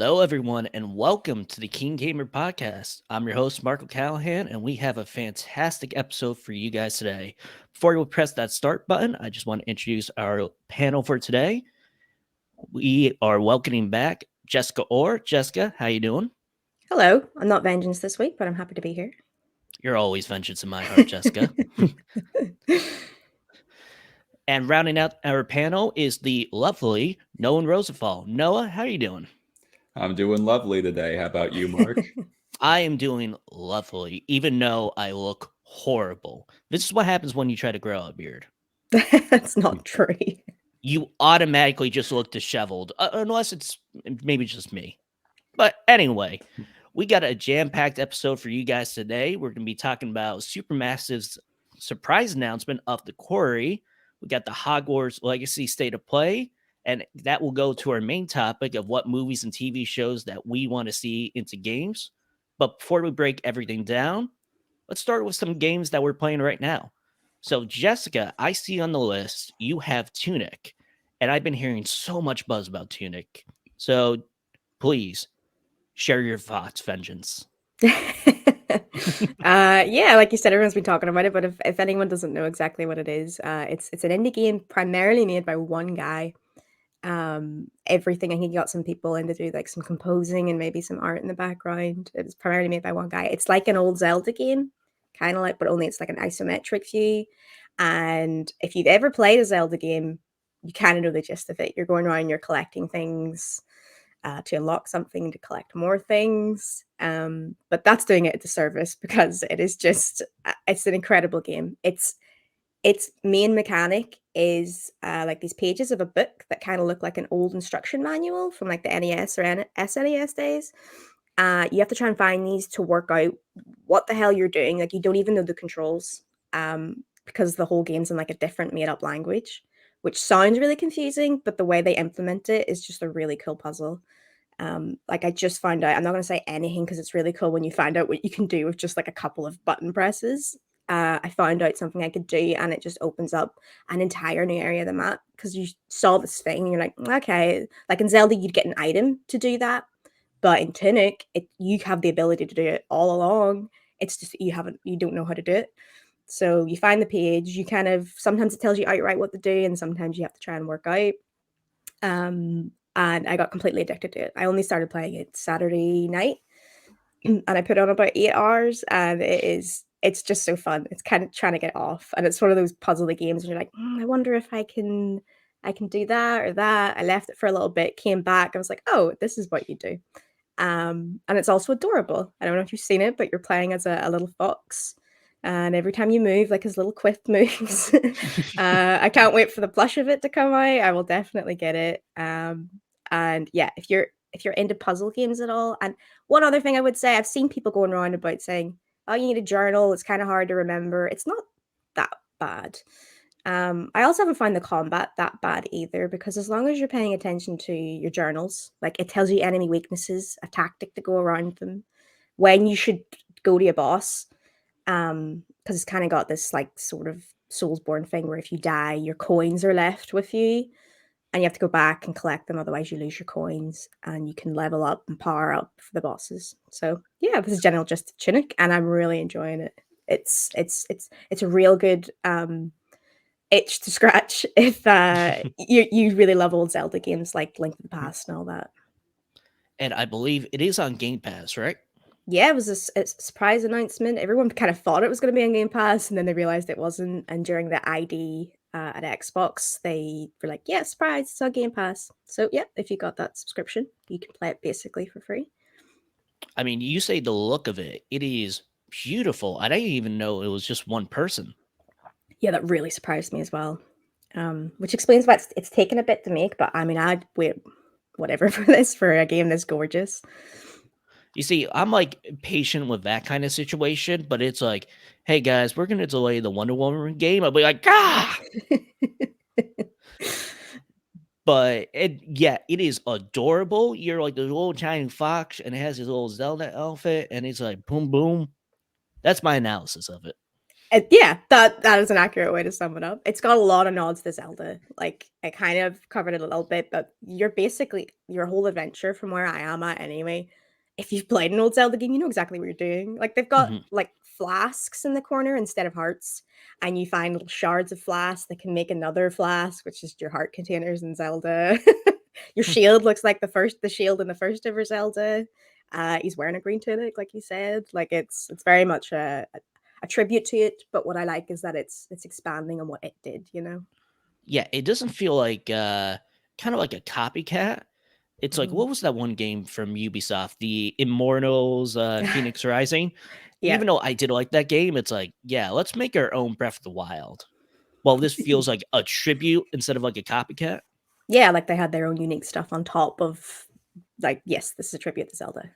Hello, everyone, and welcome to the KeenGamer podcast. I'm your host, Marco Callahan, and we have a fantastic episode for you guys today. Before we press that start button, I just want to introduce our panel for today. We are welcoming back Jessica Orr. Jessica, how you doing? Hello. I'm not Vengeance this week, but I'm happy to be here. You're always vengeance in my heart, Jessica. And rounding out our panel is the lovely Noah Rosenthal. Noah, how you doing? I'm doing lovely today. How about you, Mark? I am doing lovely, even though I look horrible. This is what happens when you try to grow a beard. That's not true. You automatically just look disheveled, unless it's maybe just me. But anyway, we got a jam-packed episode for you guys today. We're going to be talking about Supermassive's surprise announcement of the Quarry. We got the Hogwarts Legacy State of Play, and that will go to our main topic of what movies and TV shows that we want to see into games. But before we break everything down, let's start with some games that we're playing right now. So, Jessica, I see on the list you have Tunic, and I've been hearing so much buzz about Tunic. So, please share your thoughts, Vengeance. Yeah, like you said, everyone's been talking about it, but if anyone doesn't know exactly what it is, it's an indie game primarily made by one guy. Everything, I think he got some people in to do like some composing and maybe some art in the background. It was primarily made by one guy. It's like an old Zelda game, kind of like, but only it's like an isometric view. And if you've ever played a Zelda game, you kind of know the gist of it. You're going around, you're collecting things to unlock something, to collect more things. But that's doing it a disservice because it is just, it's an incredible game. Its main mechanic is like these pages of a book that kind of look like an old instruction manual from like the NES or SNES days. You have to try and find these to work out what the hell you're doing. Like you don't even know the controls because the whole game's in like a different made up language, which sounds really confusing, but the way they implement it is just a really cool puzzle. Like I just found out, I'm not going to say anything because it's really cool when you find out what you can do with just like a couple of button presses. I found out something I could do, and it just opens up an entire new area of the map because you saw this thing and you're like, okay, like in Zelda, you'd get an item to do that, but in Tunic, you have the ability to do it all along. It's just you don't know how to do it. So you find the page, you kind of sometimes it tells you outright what to do, and sometimes you have to try and work out. And I got completely addicted to it. I only started playing it Saturday night, and I put on about 8 hours, and it's just so fun. It's kind of trying to get off, and it's one of those puzzly games where you're like, I wonder if I can do that or that. I left it for a little bit, came back, I was like, oh, this is what you do. And it's also adorable. I don't know if you've seen it, but you're playing as a little fox. And every time you move, like his little quiff moves. I can't wait for the plush of it to come out. I will definitely get it. And yeah, if you're into puzzle games at all, and one other thing I would say, I've seen people going around about saying, "Oh, you need a journal. It's kind of hard to remember." It's not that bad. I also haven't found the combat that bad either because as long as you're paying attention to your journals, like it tells you enemy weaknesses, a tactic to go around them, when you should go to a boss, because it's kind of got this like sort of Soulsborne thing where if you die, your coins are left with you, and you have to go back and collect them, otherwise you lose your coins, and you can level up and power up for the bosses. So yeah, this is general just Tunic, and I'm really enjoying it. It's a real good itch to scratch if you really love old Zelda games like Link to the Past and all that. And I believe it is on Game Pass, right? Yeah, it was a surprise announcement. Everyone kind of thought it was going to be on Game Pass, and then they realized it wasn't. And during the ID at Xbox, they were like, "Yeah, surprise, it's on Game Pass." So yeah, if you got that subscription, you can play it basically for free. I mean, you say the look of it, it is beautiful. I didn't even know it was just one person. Yeah, that really surprised me as well. Which explains why it's taken a bit to make, but I mean, I'd wait whatever for this for a game this gorgeous. You see, I'm like patient with that kind of situation, but it's like, hey guys, we're gonna delay the Wonder Woman game. I'll be like, ah. But yeah, it is adorable. You're like the little tiny fox, and it has his little Zelda outfit, and it's like boom, boom. That's my analysis of it. Yeah, that is an accurate way to sum it up. It's got a lot of nods to Zelda. Like, I kind of covered it a little bit, but you're basically your whole adventure from where I am at anyway. If you've played an old Zelda game, you know exactly what you're doing. Like, they've got Mhm. like flasks in the corner instead of hearts, and you find little shards of flask that can make another flask, which is your heart containers in Zelda. Your shield looks like the shield in the first ever Zelda. He's wearing a green tunic, like you said. Like, it's very much a tribute to it, but what I like is that it's expanding on what it did, you know? Yeah, it doesn't feel like kind of like a copycat. It's like, Mhm. what was that one game from Ubisoft, the Immortals, Phoenix Rising? Yeah. Even though I did like that game, it's like, yeah, let's make our own Breath of the Wild. Well, this feels like a tribute instead of like a copycat. Yeah, like they had their own unique stuff on top of like, yes, this is a tribute to Zelda.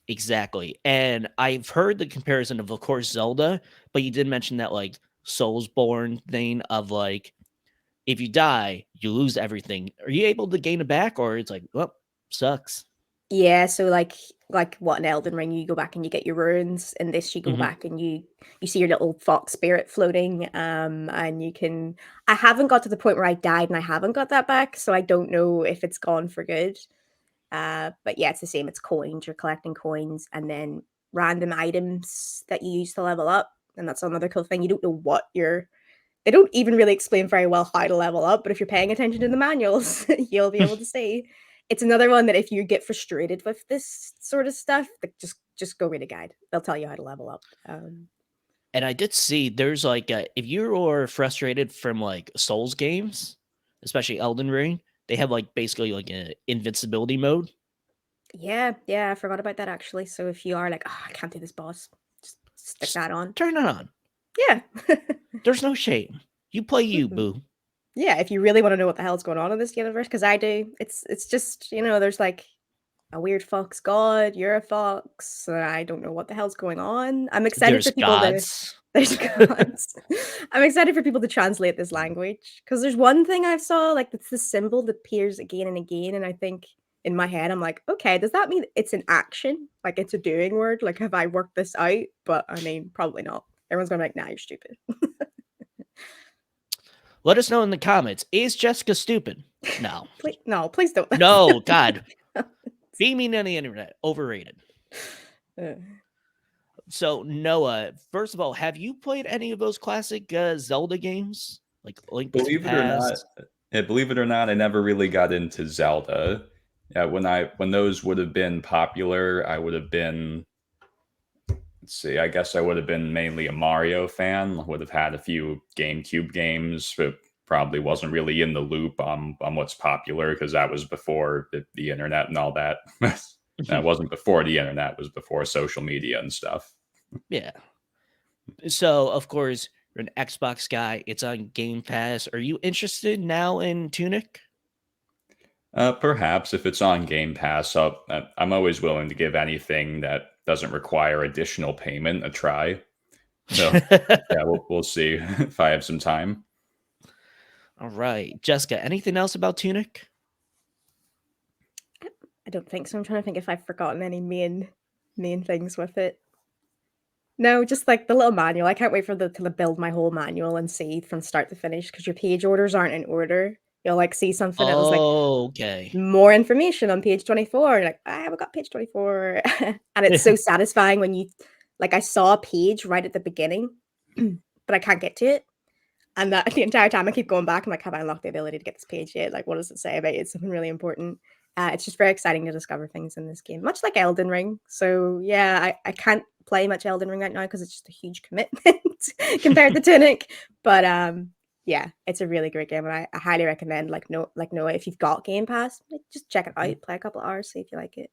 Exactly. And I've heard the comparison of course, Zelda, but you did mention that like Soulsborne thing of like, if you die, you lose everything. Are you able to gain it back, or it's like, well, sucks? Yeah, so like what in Elden Ring, you go back and you get your runes. In this, you go Mhm. back and you see your little fox spirit floating, and you can. I haven't got to the point where I died and I haven't got that back, so I don't know if it's gone for good. But yeah, it's the same. It's coins. You're collecting coins and then random items that you use to level up. And that's another cool thing. You don't know what you're. They don't even really explain very well how to level up, but if you're paying attention to the manuals, you'll be able to see. It's another one that if you get frustrated with this sort of stuff, like just go read a guide. They'll tell you how to level up. And I did see there's like if you're frustrated from like Souls games, especially Elden Ring, they have like basically like an invincibility mode. Yeah, I forgot about that actually. So if you are like, oh, I can't do this boss, just stick Just that on. turn it on. Yeah. There's no shame. You play you, Mm-mm. boo. Yeah, if you really want to know what the hell's going on in this universe, because I do, it's just, there's like a weird fox god, you're a fox, and I don't know what the hell's going on. I'm excited for There's people to gods. there's gods. I'm excited for people to translate this language because there's one thing I saw, like it's this symbol that appears again and again, and I think in my head I'm like, okay, does that mean it's an action? Like it's a doing word? Like have I worked this out? But I mean, probably not. Everyone's gonna be like, nah, you're stupid. Let us know in the comments. Is Jessica stupid? No. Please, no, please don't. No, God. Beaming on the internet. Overrated. Uh, So, Noah, first of all, have you played any of those classic Zelda games? Like Link to the Believe it or not, Past? I never really got into Zelda. Yeah, when those would have been popular, I would have been, let's see, I guess I would have been mainly a Mario fan. Would have had a few GameCube games, but probably wasn't really in the loop on what's popular because that was before the internet and all that. That wasn't before the internet; it was before social media and stuff. Yeah. So, of course, you're an Xbox guy. It's on Game Pass. Are you interested now in Tunic? Perhaps if it's on Game Pass, I'm always willing to give anything that doesn't require additional payment a try. So yeah, we'll see if I have some time. All right. Jessica, anything else about Tunic? I don't think so. I'm trying to think if I've forgotten any main things with it. No, just like the little manual. I can't wait for to build my whole manual and see from start to finish because your page orders aren't in order. You'll like see something that was like Oh, okay. more information on page 24. And you're like, I haven't got page 24. And it's so satisfying when you like I saw a page right at the beginning, but I can't get to it. And that the entire time I keep going back, I'm like, have I unlocked the ability to get this page yet? Like, what does it say about it? It's something really important. It's just very exciting to discover things in this game, much like Elden Ring. So yeah, I can't play much Elden Ring right now because it's just a huge commitment compared to Tunic. But yeah, it's a really great game, and I highly recommend like Noah, if you've got Game Pass, like, just check it out, play a couple of hours, see if you like it.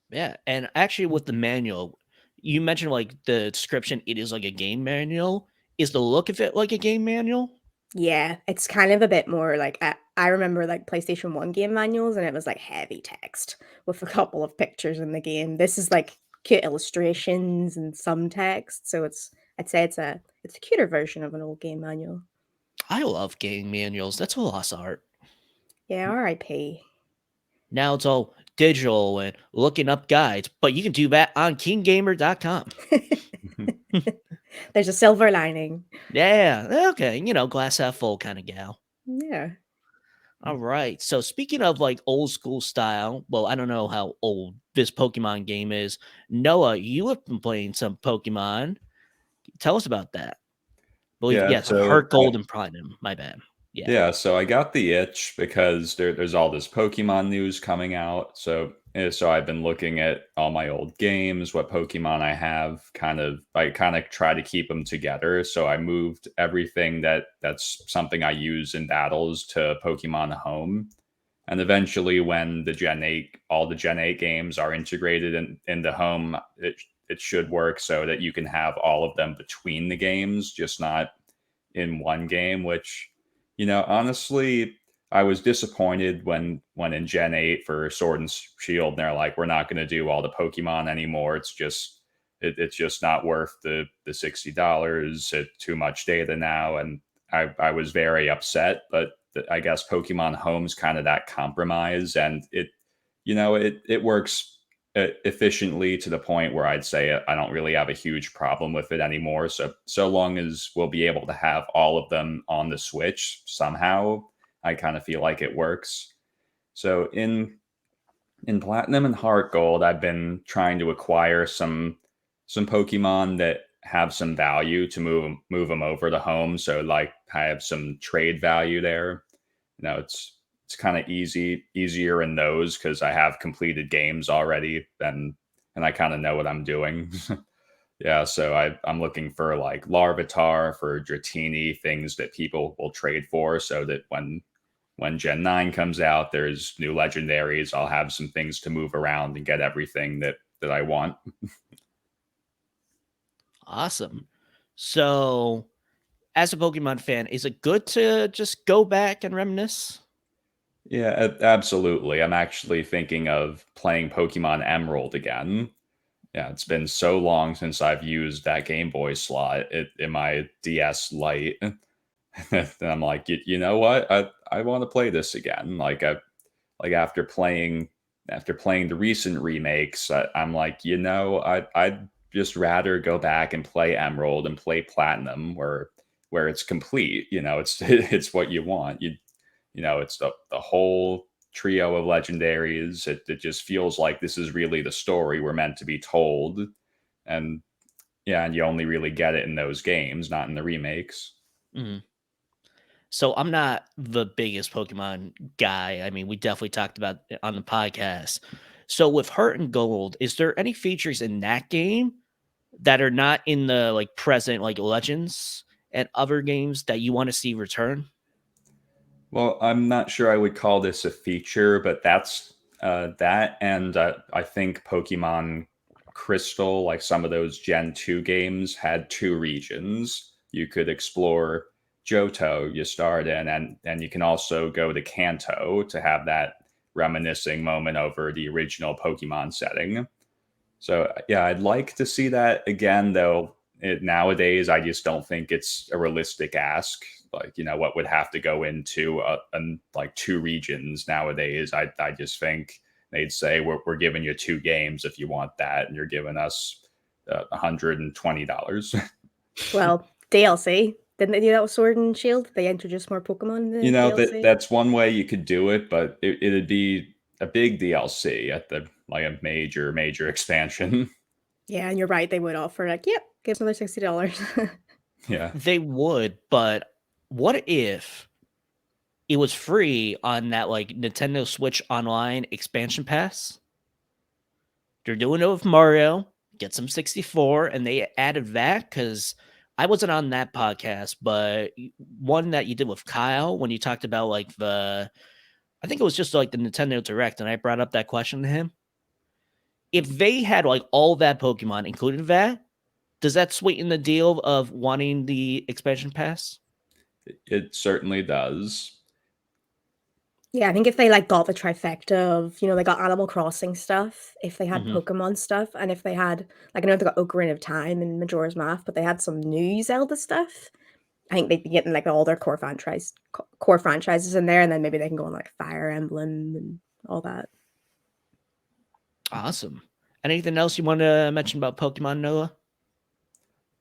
Yeah. And actually, with the manual, you mentioned like the description, it is like a game manual. Is the look of it like a game manual? Yeah, it's kind of a bit more like I remember like PlayStation 1 game manuals and it was like heavy text with a couple of pictures in the game. This is like cute illustrations and some text, so I'd say it's a cuter version of an old game manual. I love game manuals. That's a lost art. Yeah, RIP. Now it's all digital and looking up guides, but you can do that on KeenGamer.com. There's a silver lining. Yeah, okay, glass half full kind of gal. Yeah. All right. So speaking of like old school style, well, I don't know how old this Pokemon game is. Noah, you have been playing some Pokemon. Tell us about that. Believe Yeah, yes, Heart Gold and Platinum. My bad. Yeah. yeah, so I got the itch because there's all this Pokemon news coming out. So I've been looking at all my old games, what Pokemon I have, I kind of try to keep them together. So I moved everything that's something I use in battles to Pokemon Home. And eventually when all the Gen 8 games are integrated in the home, it should work so that you can have all of them between the games, just not in one game, which, honestly, I was disappointed when in Gen 8 for Sword and Shield, they're like, we're not going to do all the Pokemon anymore. It's just not worth the $60. It's too much data now. And I was very upset, but I guess Pokemon Home's kind of that compromise, and it works efficiently to the point where I'd say I don't really have a huge problem with it anymore. So long as we'll be able to have all of them on the Switch somehow, I kind of feel like it works. So in Platinum and Heart Gold, I've been trying to acquire some Pokemon that have some value to move them over to home. So like I have some trade value there. It's kind of easier in those because I have completed games already, and I kind of know what I'm doing. Yeah, so I'm looking for like Larvitar, for Dratini, things that people will trade for, so that when Gen 9 comes out, there's new legendaries. I'll have some things to move around and get everything that I want. Awesome. So, as a Pokemon fan, is it good to just go back and reminisce? Yeah, absolutely. I'm actually thinking of playing Pokemon Emerald again. Yeah, it's been so long since I've used that Game Boy slot in my DS Lite. And I'm like, you know what? I want to play this again. Like after playing the recent remakes, I'm like, I'd just rather go back and play Emerald and play Platinum, where it's complete. It's it's what you want. It's the whole trio of legendaries. It just feels like this is really the story we're meant to be told. And yeah, and you only really get it in those games, not in the remakes. Mhm. So I'm not the biggest Pokemon guy. I mean, we definitely talked about it on the podcast. So with Heart and Gold, is there any features in that game that are not in the like present like Legends and other games that you want to see return? Well, I'm not sure I would call this a feature, but that's that, and I think Pokemon Crystal, like some of those Gen 2 games, had two regions. You could explore Johto, you start in, and you can also go to Kanto to have that reminiscing moment over the original Pokemon setting. So yeah, I'd like to see that again, though. Nowadays, I just don't think it's a realistic ask. Like, what would have to go into like two regions nowadays? I just think they'd say we're giving you two games if you want that, and you're giving us $120. Well, DLC. Didn't they do that with Sword and Shield? They introduced more Pokemon in the DLC. That's one way you could do it, but it'd be a big DLC at the like a major expansion. Yeah, and you're right. They would offer like, yep, give us another $60. Yeah. They would, but what if it was free on that like Nintendo Switch Online expansion pass? They're doing it with Mario, get some 64, and they added that because I wasn't on that podcast, but one that you did with Kyle when you talked about like I think it was just like the Nintendo Direct, and I brought up that question to him. If they had like all that Pokemon included that, does that sweeten the deal of wanting the expansion pass? It certainly does. Yeah, I think if they like got the trifecta of, they got Animal Crossing stuff, if they had Mhm. Pokemon stuff, and if they had, like, I know they got Ocarina of Time and Majora's Mask, but they had some new Zelda stuff. I think they'd be getting like all their core franchises in there, and then maybe they can go on like Fire Emblem and all that. Awesome. Anything else you want to mention about Pokemon, Noah?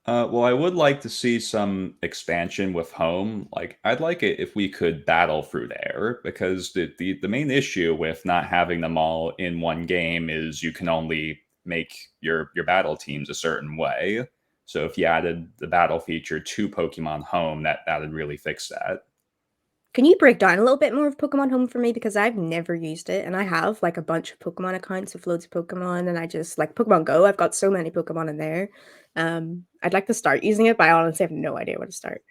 Well, I would like to see some expansion with home. Like, I'd like it if we could battle through there, because the main issue with not having them all in one game is you can only make your battle teams a certain way. So if you added the battle feature to Pokemon Home, that would really fix that. Can you break down a little bit more of Pokemon Home for me? Because I've never used it, and I have like a bunch of Pokemon accounts with loads of Pokemon, and I just like Pokemon Go. I've got so many Pokemon in there. I'd like to start using it, but I honestly have no idea where to start.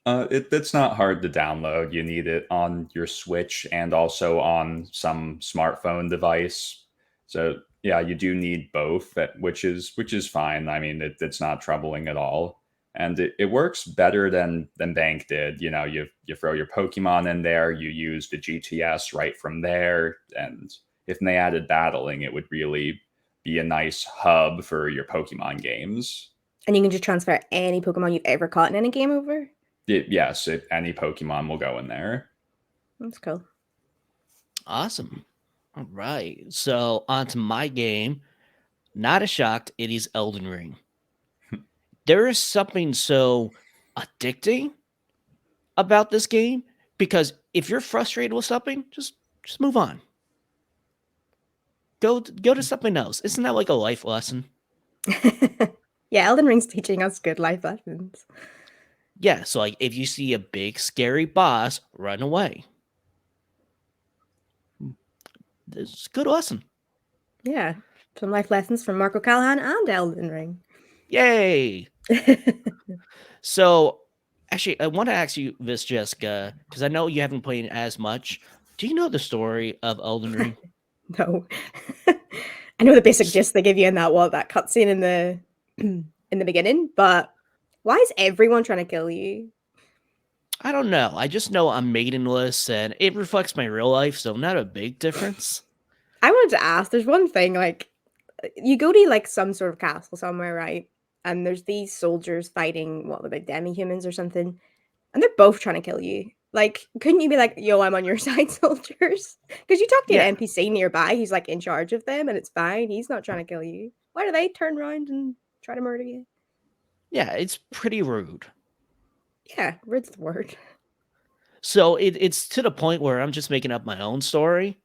It's not hard to download. You need it on your Switch and also on some smartphone device. So yeah, you do need both, which is fine. I mean, it's not troubling at all, and it works better than Bank did. You know, you throw your Pokemon in there, you use the GTS right from there, and if they added battling, it would really be a nice hub for your Pokemon games. And you can just transfer any Pokemon you've ever caught in any game over. Yes, any Pokemon will go in there. That's cool. Awesome. All right. So on to my game. Not a shocked, it is Elden Ring. There is something so addicting about this game because if you're frustrated with something, just move on. Go to something else. Isn't that like a life lesson? Yeah, Elden Ring's teaching us good life lessons. Yeah, so like if you see a big scary boss, run away. It's a good lesson. Yeah, some life lessons from Marco Callahan and Elden Ring. Yay! So actually I want to ask you this, Jessica, because I know you haven't played as much. Do you know the story of Elden Ring? No. I know the basic gist they give you in that cutscene in the in the beginning, but why is everyone trying to kill you? I don't know. I just know I'm maidenless and it reflects my real life, so not a big difference. I wanted to ask, there's one thing, like, you go to like some sort of castle somewhere, right? And there's these soldiers fighting, what, like demi-humans or something, and they're both trying to kill you. Like, couldn't you be like, yo, I'm on your side, soldiers? Because you talk to Yeah. an NPC nearby, he's like in charge of them, and it's fine. He's not trying to kill you. Why do they turn around and try to murder you? Yeah, it's pretty rude. Yeah, rude's the word. So it's to the point where I'm just making up my own story.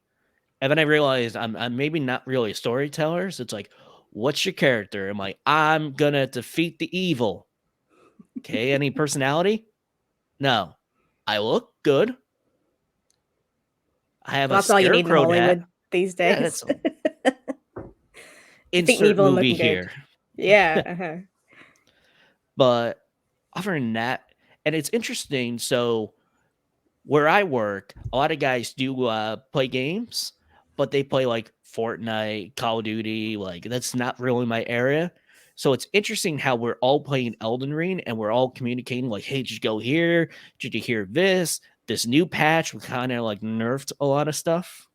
And then I realized I'm maybe not really a storyteller. So it's like, what's your character? I'm like, I'm gonna defeat the evil. Okay, any personality? No. I look good. I have Well, a that's all you need in scarecrow hat. Hollywood these Yeah, days. that's Defeating insert evil and movie looking good. here. Yeah. Uh-huh. But other than that, and it's interesting. So where I work, a lot of guys do play games, but they play like Fortnite, Call of Duty. Like that's not really my area. So it's interesting how we're all playing Elden Ring and we're all communicating like, hey, did you go here? Did you hear this? This new patch kind of like nerfed a lot of stuff.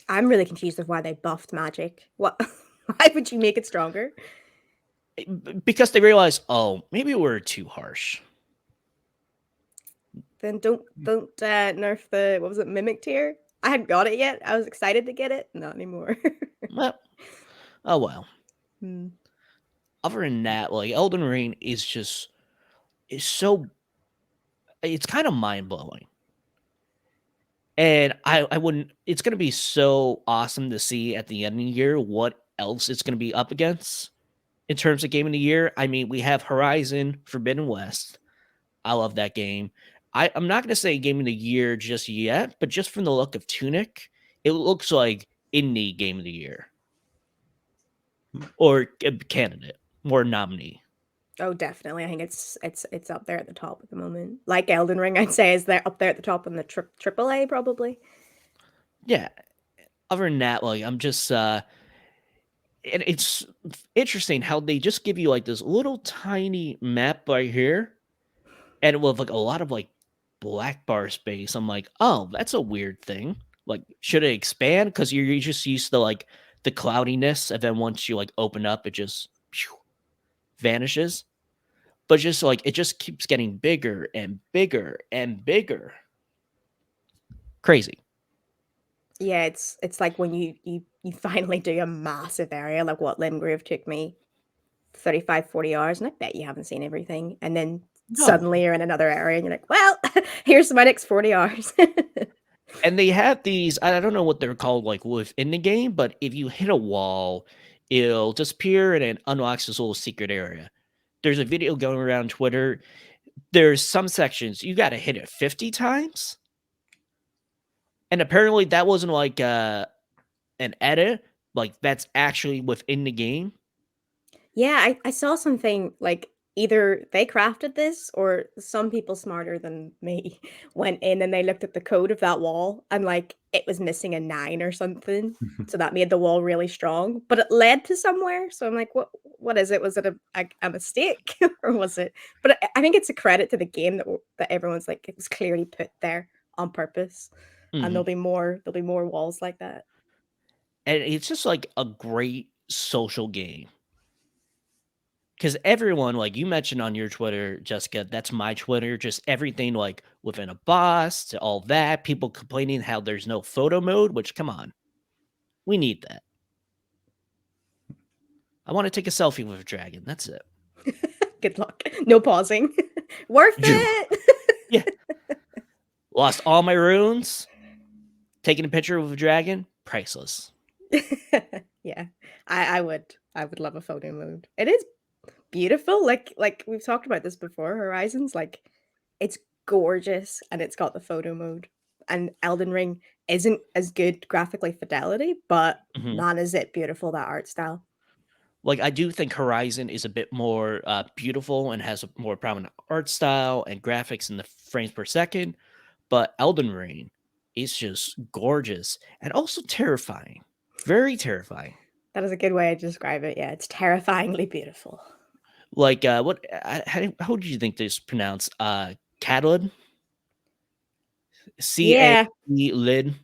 I'm really confused of why they buffed magic. What? Why would you make it stronger? Because they realize, oh, maybe we're too harsh. Then don't nerf the, what was it, mimic tier? I hadn't got it yet. I was excited to get it. Not anymore. Well, oh well. Hmm. Other than that, like Elden Ring is just is so it's kind of mind blowing. And I wouldn't it's gonna be so awesome to see at the end of the year what else it's gonna be up against in terms of game of the year. I mean, we have Horizon Forbidden West. I love that game. I'm not gonna say game of the year just yet, but just from the look of Tunic, it looks like indie game of the year. Or a candidate or nominee. Oh, definitely. I think it's up there at the top at the moment. Like Elden Ring, I'd say is there up there at the top in the triple A probably. Yeah. Other than that, like I'm just and it's interesting how they just give you like this little tiny map right here, and with like a lot of like black bar space. I'm like, oh, that's a weird thing. Like, should it expand? Because you're just used to like the cloudiness, and then once you like open up, it just vanishes. But just like it just keeps getting bigger and bigger and bigger. Crazy. Yeah, it's like when you finally do a massive area, like what Limgrave took me 35, 40 hours, and I bet you haven't seen everything. And then No. suddenly you're in another area and you're like, well, here's my next 40 hours. And they have these, I don't know what they're called, like within the game, but if you hit a wall, it'll disappear and it unlocks this little secret area. There's a video going around Twitter. There's some sections you got to hit it 50 times. And apparently that wasn't like an edit. Like that's actually within the game. Yeah, I saw something like either they crafted this or some people smarter than me went in and they looked at the code of that wall and like it was missing a 9 or something. So that made the wall really strong, but it led to somewhere. So I'm like, what is it? Was it a mistake or was it? But I think it's a credit to the game that everyone's like, it was clearly put there on purpose. And Mhm. there'll be more walls like that. And it's just like a great social game. Because everyone, like you mentioned on your Twitter, Jessica, that's my Twitter, just everything like within a boss to all that, people complaining how there's no photo mode, which come on, we need that. I want to take a selfie with a dragon. That's it. Good luck. No pausing. Worth Phew. it. Yeah. Lost all my runes. Taking a picture with a dragon, priceless. Yeah, I would love a photo mode. It is beautiful. Like we've talked about this before. Horizons, like it's gorgeous, and it's got the photo mode. And Elden Ring isn't as good graphically fidelity, but Mhm. man, is it beautiful, that art style. Like I do think Horizon is a bit more beautiful and has a more prominent art style and graphics in the frames per second, but Elden Ring is just gorgeous and also terrifying. Very terrifying. That is a good way to describe it. Yeah, it's terrifyingly beautiful. Like what how do you think this is pronounced? Catalid? Yeah, C-A-E lid.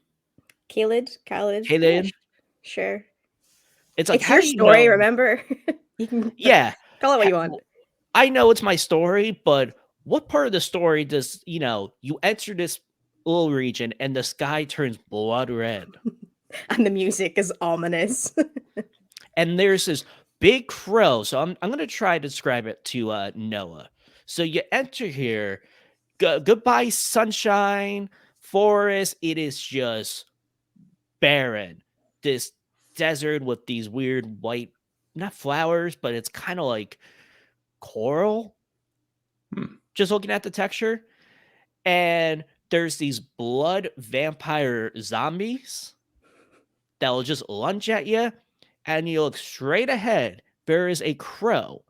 Khalid. Yeah, Calid. sure. It's like It's how your do you story, know? remember? You can Yeah. call it what you Ha- want. I know it's my story, but what part of the story does, you enter this little region and the sky turns blood red. And the music is ominous. And there's this big crow. So I'm going to try to describe it to Noah. So you enter here, goodbye sunshine, forest. It is just barren. This desert with these weird white, not flowers, but it's kind of like coral. Just looking at the texture. And there's these blood vampire zombies that will just lunge at you. And you look straight ahead. There is a crow.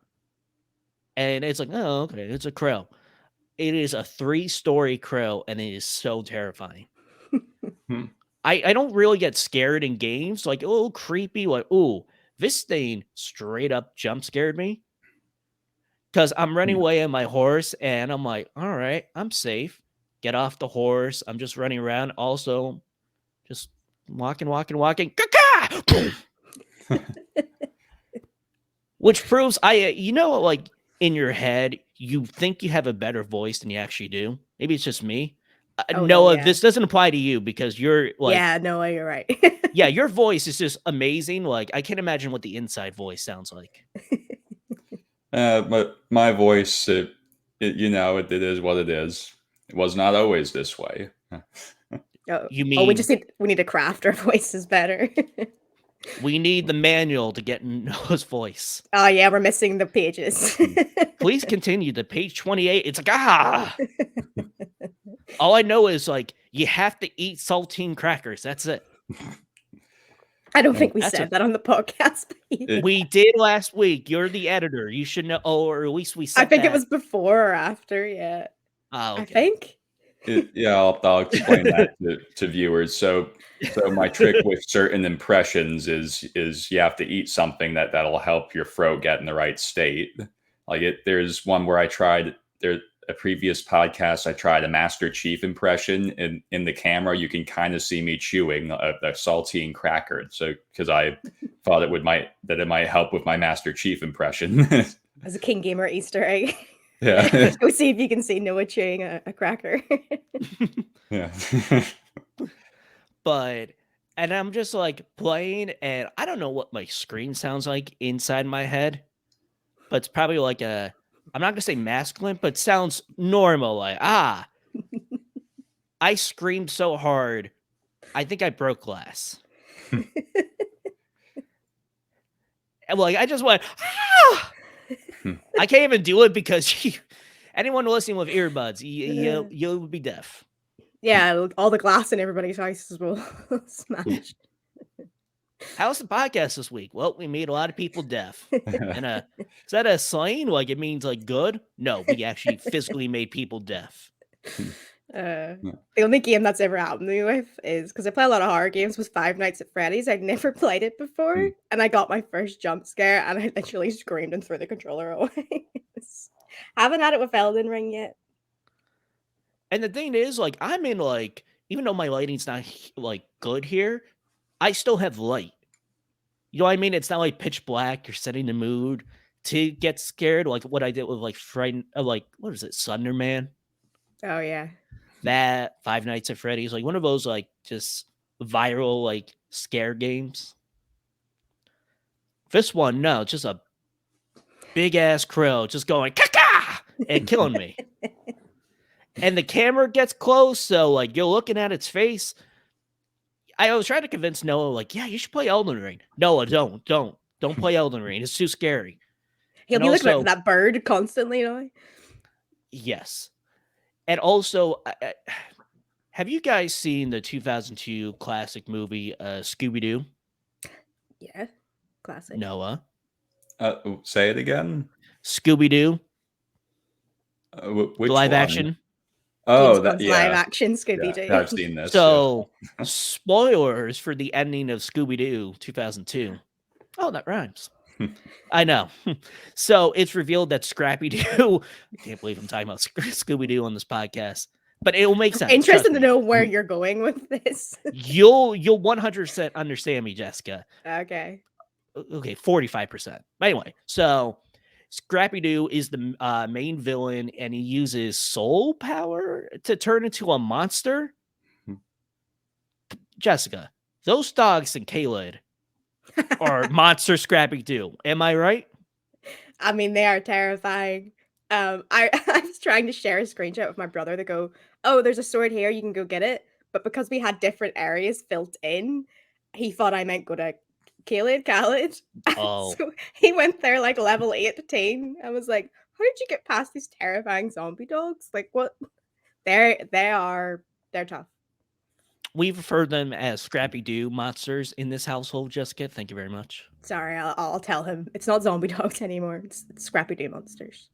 And it's like, oh, okay, it's a crow. It is a 3-story crow, and it is so terrifying. I don't really get scared in games, like a little creepy, like, ooh, this thing straight up jump scared me. Because I'm running away on my horse, and I'm like, all right, I'm safe. Get off the horse. I'm just running around. Also, just walking. Which proves like in your head, you think you have a better voice than you actually do. Maybe it's just me. Oh, no, Noah, yeah. this doesn't apply to you because you're like, Yeah, Noah, you're right. yeah, your voice is just amazing. Like, I can't imagine what the inside voice sounds like. But my voice, it is what it is. It was not always this way. Oh, You we mean just need to craft our voices better. we need the manual to get Noah's voice? Oh yeah, we're missing the pages. Please continue to page 28. It's like, all I know is like you have to eat saltine crackers. That's it. I don't think we That's said that on the podcast. We did last week. You're the editor. You should know, or at least we said I think that. it was before or after. Yeah, Oh, okay. I think. Yeah, I'll explain that to viewers. So my trick with certain impressions is you have to eat something that'll help your throat get in the right state. There's one where a previous podcast I tried a Master Chief impression, and in the camera you can kind of see me chewing a saltine cracker. So because I thought it might help with my Master Chief impression. As a KeenGamer Easter egg. Yeah. Go see if you can see Noah chewing a cracker. Yeah. And I'm just like playing, and I don't know what my screen sounds like inside my head. but it's probably like a, I'm not gonna say masculine, but sounds normal. Like, I screamed so hard, I think I broke glass. And like I just went, ah! I can't even do it because anyone listening with earbuds, you'll be deaf. Yeah, all the glass in everybody's houses will smash. How's the podcast this week? Well, we made a lot of people deaf. And is that a sign? Like it means like good? No, we actually physically made people deaf. The only game that's ever happened to me with is because I play a lot of horror games with Five Nights at Freddy's. I'd never played it before, and I got my first jump scare, and I literally screamed and threw the controller away. Haven't had it with Elden Ring yet. And the thing is, like, I'm in like, even though my lighting's not like good here, I still have light. You know what I mean? It's not like pitch black. You're setting the mood to get scared, like what I did with like frightened, like what is it, Thunder Man? Oh yeah. That Five Nights at Freddy's, like one of those like just viral like scare games. This one, no, it's just a big ass crow just going caca and killing me. And the camera gets close, so like you're looking at its face. I was trying to convince Noah, like, yeah, you should play Elden Ring. Noah, don't play Elden Ring. It's too scary. He'll And be looking also- at that bird constantly, you know? Yes. And also, have you guys seen the 2002 classic movie Scooby-Doo? Yeah. Classic. Noah? Say it again. Scooby-Doo? Which Live one? action? Oh, James that Bond's yeah. live action Scooby-Doo. Yeah, I've seen this. So, spoilers for the ending of Scooby-Doo 2002. Oh, that rhymes. I know. So, it's revealed that Scrappy-Doo... I can't believe I'm talking about Scooby-Doo on this podcast. But it will make sense. Interested trust to me. know where you're going with this. You'll 100% understand me, Jessica. Okay. Okay, 45%. But anyway, so Scrappy-Doo is the main villain, and he uses soul power to turn into a monster. Jessica, those dogs in Caelid are monster Scrappy-Doo. Am I right? I mean, they are terrifying. I was trying to share a screenshot with my brother to go, oh, there's a sword here, you can go get it. But because we had different areas built in, he thought I meant go to Khaled. Oh. So he went there like level 18. I was like, how did you get past these terrifying zombie dogs? Like what? They're tough. We've referred them as Scrappy-Doo monsters in this household, Jessica. Thank you very much. Sorry, I'll tell him. It's not zombie dogs anymore. It's Scrappy-Doo monsters.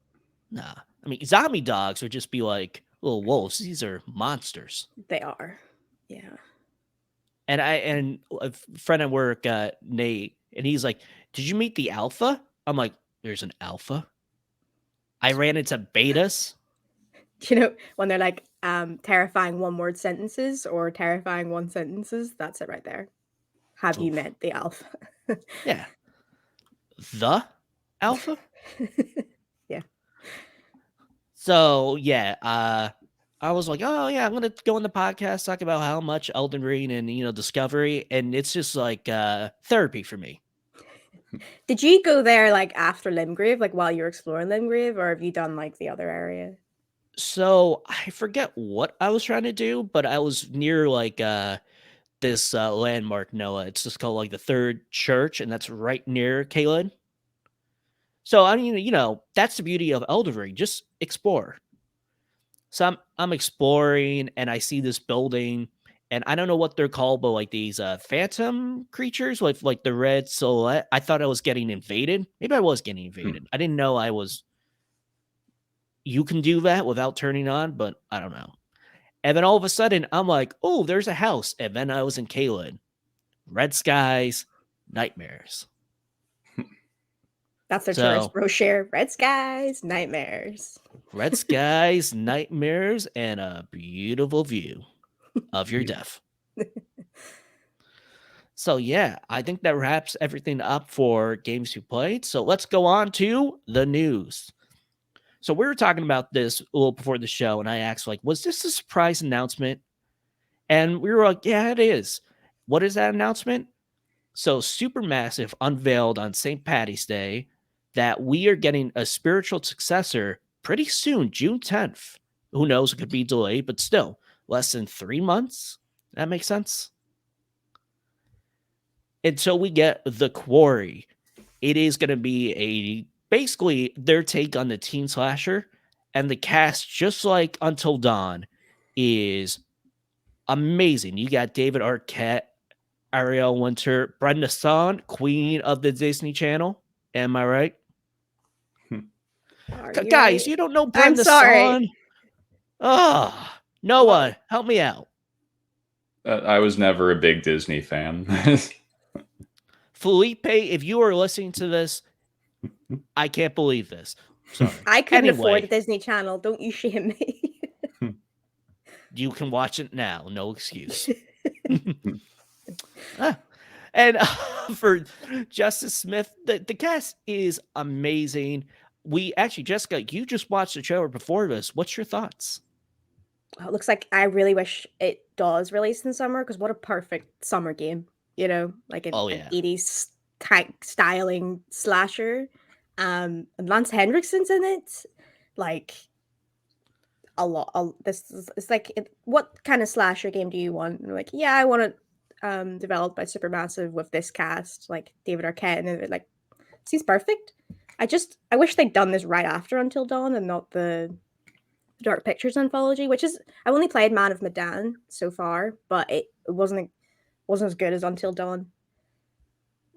Nah. I mean, zombie dogs would just be like little wolves. These are monsters. They are. Yeah. And a friend at work, Nate, and he's like, "Did you meet the alpha?" I'm like, "There's an alpha." I ran into betas. You know, when they're like terrifying one-word sentences or terrifying one sentences, that's it right there. Have you Oof. met the alpha? Yeah. The alpha? Yeah. So, yeah, I was like, oh, yeah, I'm going to go on the podcast, talk about how much Elden Ring and, Discovery, and it's just like therapy for me. Did you go there like after Limgrave, like while you were exploring Limgrave, or have you done like the other area? So, I forget what I was trying to do, but I was near like this landmark, Noah. It's just called like the Third Church, and that's right near Caelid. So, I mean, that's the beauty of Elden Ring. Just explore. So I'm exploring, and I see this building, and I don't know what they're called, but like these phantom creatures with like the red silhouette. I thought I was getting invaded. Maybe I was getting invaded. I didn't know I was. You can do that without turning on, but I don't know. And then all of a sudden, I'm like, oh, there's a house. And then I was in Caelid. Red skies, nightmares. That's their tourist brochure. Red skies, nightmares. Red skies, nightmares, and a beautiful view of your death. So, yeah, I think that wraps everything up for games you played. So let's go on to the news. So we were talking about this a little before the show, and I asked, like, was this a surprise announcement? And we were like, yeah, it is. What is that announcement? So Supermassive unveiled on St. Paddy's Day that we are getting a spiritual successor pretty soon, June 10th. Who knows? It could be delayed, but still, less than 3 months. That makes sense. Until we get the Quarry, it is going to be basically their take on the teen slasher, and the cast, just like Until Dawn, is amazing. You got David Arquette, Ariel Winter, Brenda Song, queen of the Disney Channel. Am I right? Guys, you don't know I'm Brenda sorry. Song? Oh, Noah, help me out. I was never a big Disney fan. Felipe, if you are listening to this, I can't believe this. Sorry. I couldn't afford Anyway, the Disney Channel. Don't you shame me. you can watch it now. No excuse. And for Justice Smith, the cast is amazing. We actually, Jessica, you just watched the trailer before this. What's your thoughts? Oh, it looks like I really wish it does release in summer, because what a perfect summer game, you know, like an 80s styling slasher. And Lance Hendrickson's in it. Like a lot. It's like, what kind of slasher game do you want? And like, yeah, I want it developed by Supermassive with this cast, like David Arquette, and it like seems perfect. I wish they'd done this right after Until Dawn and not the Dark Pictures anthology, which is, I've only played Man of Medan so far, but it wasn't as good as Until Dawn.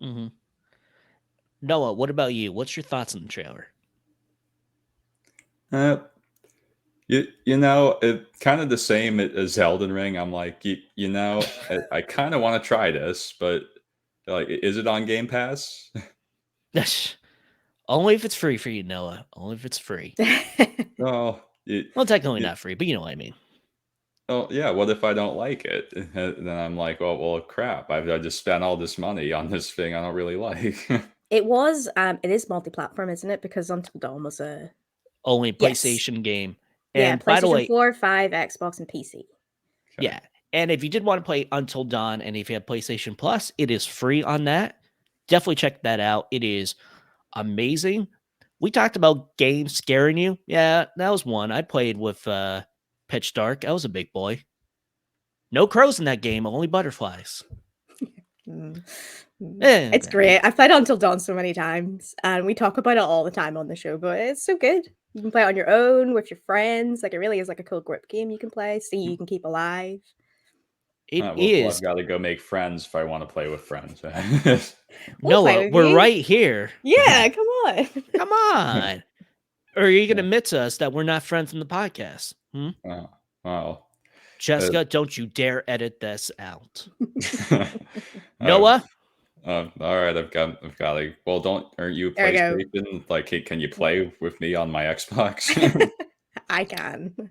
Mm-hmm. Noah, what about you? What's your thoughts on the trailer? You know, it kind of the same as Elden Ring. I'm like, you know, I kind of want to try this, but like, is it on Game Pass? Only if it's free for you, Noah. Only if it's free. Well, technically not free, but you know what I mean. Oh yeah, what if I don't like it? Then I'm like, oh well, crap! I just spent all this money on this thing I don't really like. It is multi-platform, isn't it? Because Until Dawn was a only PlayStation game. And PlayStation by the way, 4, 5, Xbox, and PC. Okay. Yeah. And if you did want to play Until Dawn, and if you have PlayStation Plus, it is free on that. Definitely check that out. It is amazing. We talked about games scaring you. Yeah, that was one. I played with Pitch Dark. I was a big boy. No crows in that game, only butterflies. It's great. I've played Until Dawn so many times, and we talk about it all the time on the show, but it's so good. You can play it on your own, with your friends. Like, it really is like a cool group game you can play, so you can keep alive. It well, is. I've got to go make friends if I want to play with friends. Noah, we're right here. Yeah, come on. Come on. Or are you going to admit to us that we're not friends in the podcast? Oh, well. Jessica, don't you dare edit this out. Noah? All right, I've got like, well, aren't you a PlayStation? Like, can you play with me on my Xbox? I can.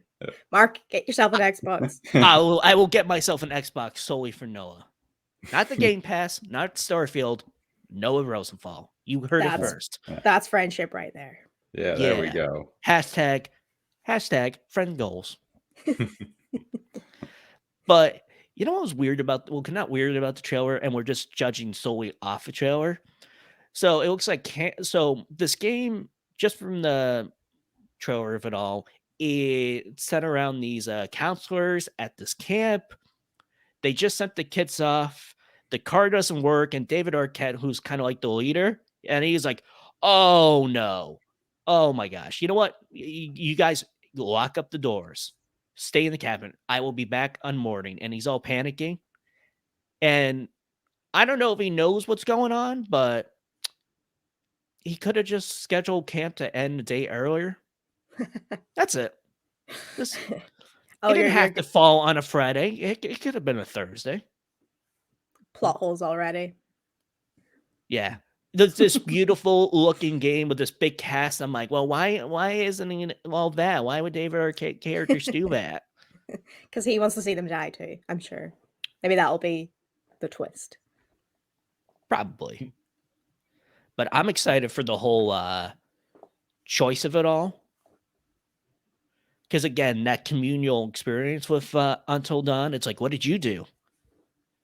Mark, get yourself an Xbox. I will get myself an Xbox solely for Noah. Not the Game Pass, not Starfield, Noah Rosenthal. You heard it first. That's friendship right there. Yeah, there we go. Hashtag friend goals. But you know what was weird about, not weird about the trailer, and we're just judging solely off the trailer. So it looks like, this game, just from the trailer of it all, it's set around these counselors at this camp. They just sent the kids off. The car doesn't work, and David Arquette, who's kind of like the leader, and he's like, oh no. Oh my gosh. You know what? You guys lock up the doors. Stay in the cabin. I will be back on morning. And he's all panicking. And I don't know if he knows what's going on, but he could have just scheduled camp to end a day earlier. That's it. It didn't have to fall on a Friday. It could have been a Thursday. Plot holes already. Yeah. This beautiful looking game with this big cast. I'm like, well, why isn't he in all that? Why would David Arquette characters do that? Because he wants to see them die too, I'm sure. Maybe that'll be the twist. Probably. But I'm excited for the whole choice of it all. Because again, that communal experience with Until Dawn, it's like, what did you do?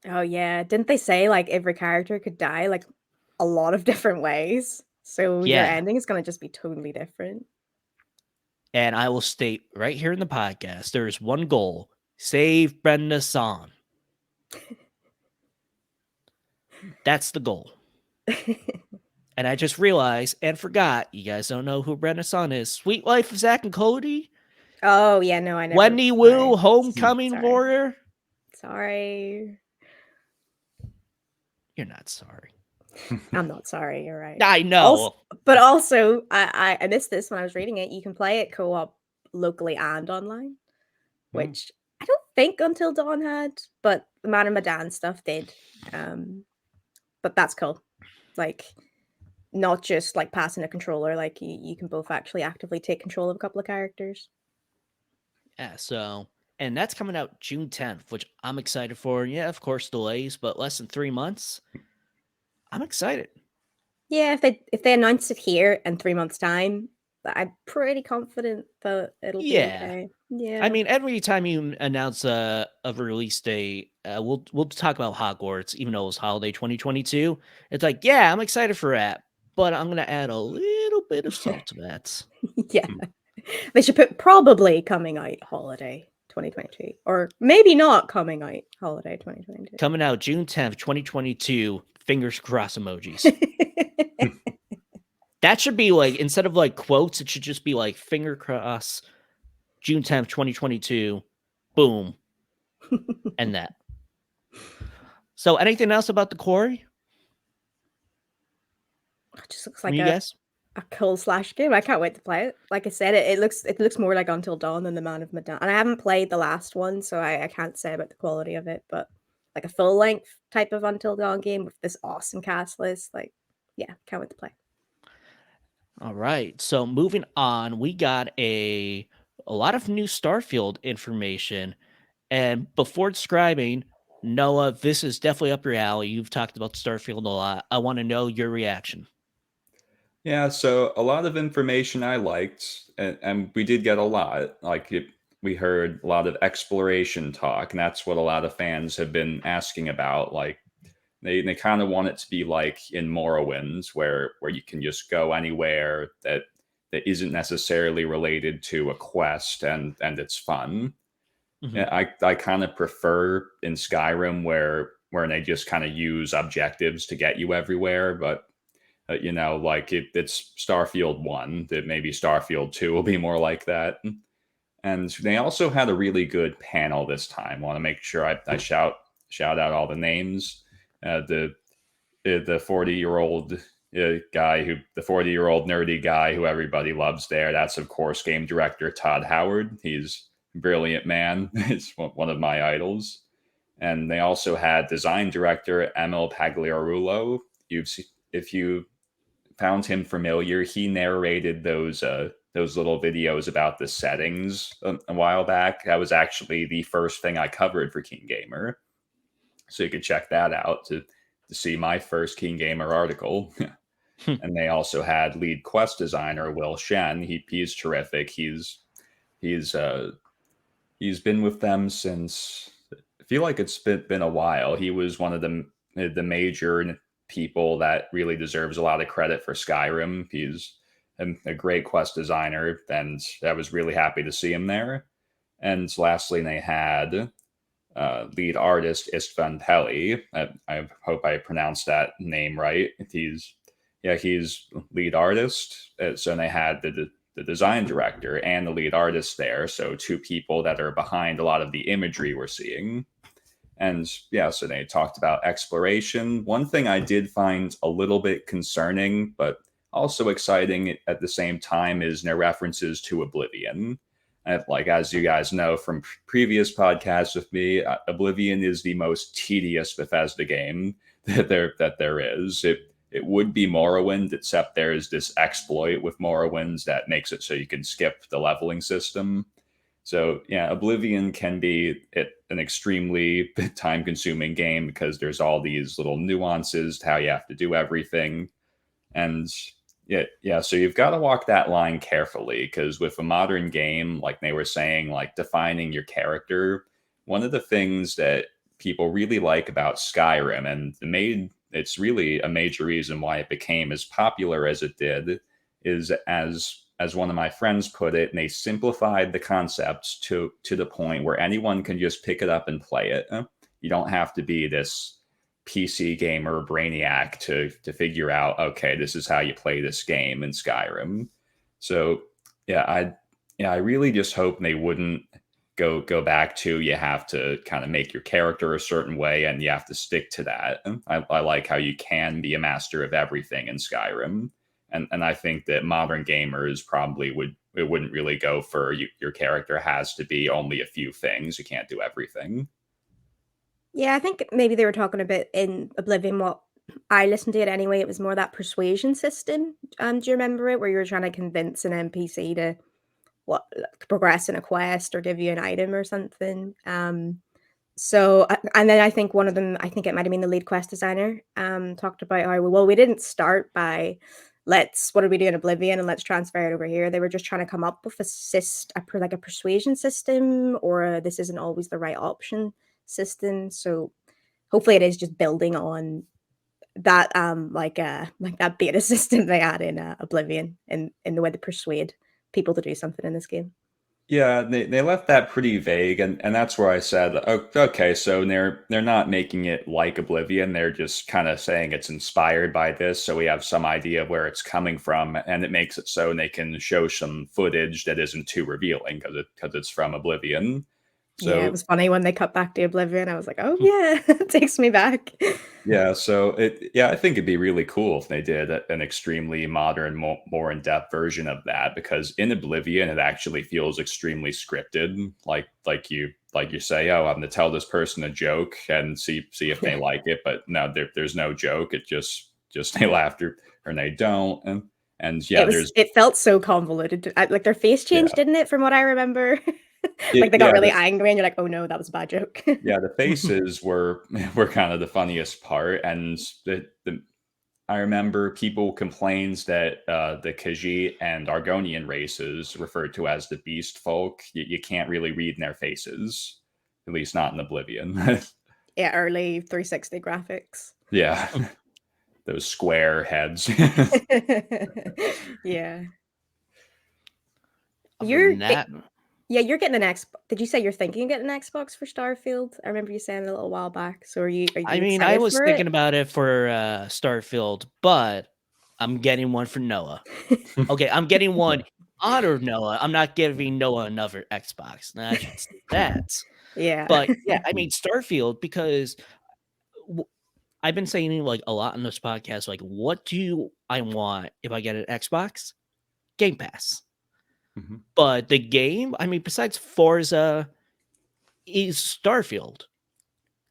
Oh yeah. Didn't they say like every character could die like a lot of different ways? So your Yeah. ending is going to just be totally different. And I will state right here in the podcast, there is one goal: save Brenda Son. That's the goal. And I just realized and forgot, you guys don't know who Brenda Son is. Sweet Life of Zack and Cody, Oh yeah, no, I never. Wendy Wu, Sorry. Homecoming Sorry. Warrior. Sorry. You're not sorry. I'm not sorry. You're right. I know. Also, I missed this when I was reading it. You can play it co-op locally and online, which I don't think Until Dawn had, but the Man and Medan stuff did. But that's cool. Like, not just like passing a controller. Like you can both actually actively take control of a couple of characters. Yeah, so, and that's coming out June 10th, which I'm excited for. Yeah, of course, delays, but less than 3 months. I'm excited. Yeah, if they announce it here in 3 months' time, I'm pretty confident that it'll be okay. Yeah. I mean, every time you announce a release date, we'll talk about Hogwarts, even though it was holiday 2022. It's like, yeah, I'm excited for that, but I'm gonna add a little bit of salt to that. Yeah. They should put probably coming out holiday 2022, or maybe not coming out holiday 2022. Coming out June 10th, 2022. Fingers crossed emojis. That should be like, instead of like quotes, it should just be like finger cross, June 10th, 2022. Boom. And that. So anything else about the Quarry? It just looks From like you guys? a cool slash game. I can't wait to play it. Like I said, it looks more like Until Dawn than the Man of Medan. And I haven't played the last one, so I can't say about the quality of it, but like a full length type of Until Dawn game with this awesome cast list, like yeah, can't wait to play. All right. So moving on, we got a lot of new Starfield information. And before describing, Noah, this is definitely up your alley. You've talked about Starfield a lot. I want to know your reaction. Yeah, so a lot of information I liked, and we did get a lot. We heard a lot of exploration talk, and that's what a lot of fans have been asking about. Like, they kind of want it to be like in Morrowind, where you can just go anywhere that isn't necessarily related to a quest, and it's fun. Mhm. Yeah, I kind of prefer in Skyrim where they just kind of use objectives to get you everywhere, but like it's Starfield 1, that maybe Starfield 2 will be more like that. And they also had a really good panel this time. Want to make sure I shout out all the names. The 40-year-old guy the 40-year-old nerdy guy who everybody loves there. That's of course game director Todd Howard. He's a brilliant man. He's one of my idols. And they also had design director Emil Pagliarulo. If you found him familiar, he narrated those little videos about the settings a while back. That was actually the first thing I covered for KeenGamer, so you could check that out to see my first KeenGamer article. And they also had lead quest designer Will Shen. He's terrific. He's been with them since, I feel like it's been a while. He was one of the major people that really deserves a lot of credit for Skyrim. He's a great quest designer, and I was really happy to see him there. And lastly, they had lead artist Istvan Peli. I hope I pronounced that name right. He's lead artist. So they had the design director and the lead artist there. So two people that are behind a lot of the imagery we're seeing. And yeah, so they talked about exploration. One thing I did find a little bit concerning, but also exciting at the same time, is their references to Oblivion. And like, as you guys know from previous podcasts with me, Oblivion is the most tedious Bethesda game that there is. It would be Morrowind, except there's this exploit with Morrowind that makes it so you can skip the leveling system. So yeah, Oblivion can be an extremely time-consuming game because there's all these little nuances to how you have to do everything. And yeah, so you've got to walk that line carefully, because with a modern game, like they were saying, like defining your character, one of the things that people really like about Skyrim, and it's really a major reason why it became as popular as it did, is as one of my friends put it, they simplified the concepts to the point where anyone can just pick it up and play it. You don't have to be this PC gamer brainiac to figure out, okay, this is how you play this game in Skyrim. So I really just hope they wouldn't go back to, you have to kind of make your character a certain way and you have to stick to that. I like how you can be a master of everything in Skyrim. And I think that modern gamers probably wouldn't really go for, your character has to be only a few things. You can't do everything. Yeah, I think maybe they were talking a bit in Oblivion. What I listened to it anyway, it was more that persuasion system. Do you remember it, where you were trying to convince an NPC to progress in a quest or give you an item or something? So, and then I think one of them, I think it might have been the lead quest designer, talked about how, well, we didn't start by what did we do in Oblivion and let's transfer it over here. They were just trying to come up with a persuasion system, or this isn't always the right option system. So hopefully it is just building on that, like that beta system they had in Oblivion, in the way to persuade people to do something in this game. Yeah, they left that pretty vague, and that's where I said, oh, okay, so they're not making it like Oblivion. They're just kind of saying it's inspired by this, so we have some idea of where it's coming from, and it makes it so they can show some footage that isn't too revealing because it's from Oblivion. So yeah, it was funny when they cut back to Oblivion. I was like, oh yeah, it takes me back. yeah, so I think it'd be really cool if they did an extremely modern, more in-depth version of that, because in Oblivion it actually feels extremely scripted. Like you say, oh, I'm going to tell this person a joke and see if they like it, but no, there's no joke. It just they laugh or they don't, and yeah, it felt so convoluted. Like their face changed, didn't it? From what I remember. Like they got really angry, and you're like, "Oh no, that was a bad joke." Yeah, the faces were kind of the funniest part, and I remember people complains that the Khajiit and Argonian races, referred to as the Beast Folk, you can't really read in their faces, at least not in Oblivion. Yeah, early 360 graphics. Yeah, those square heads. Yeah. You're getting an Xbox. Did you say you're thinking of getting an Xbox for Starfield? I remember you saying a little while back. So are you I mean, I was thinking about it for Starfield, but I'm getting one for Noah. Okay, I'm getting one honor Noah. I'm not giving Noah another Xbox. Now, I should say that. Yeah. But yeah, I mean Starfield, because I've been saying like a lot on this podcast, like, what do I want if I get an Xbox? Game Pass. Mm-hmm. But the game, I mean, besides Forza, is Starfield.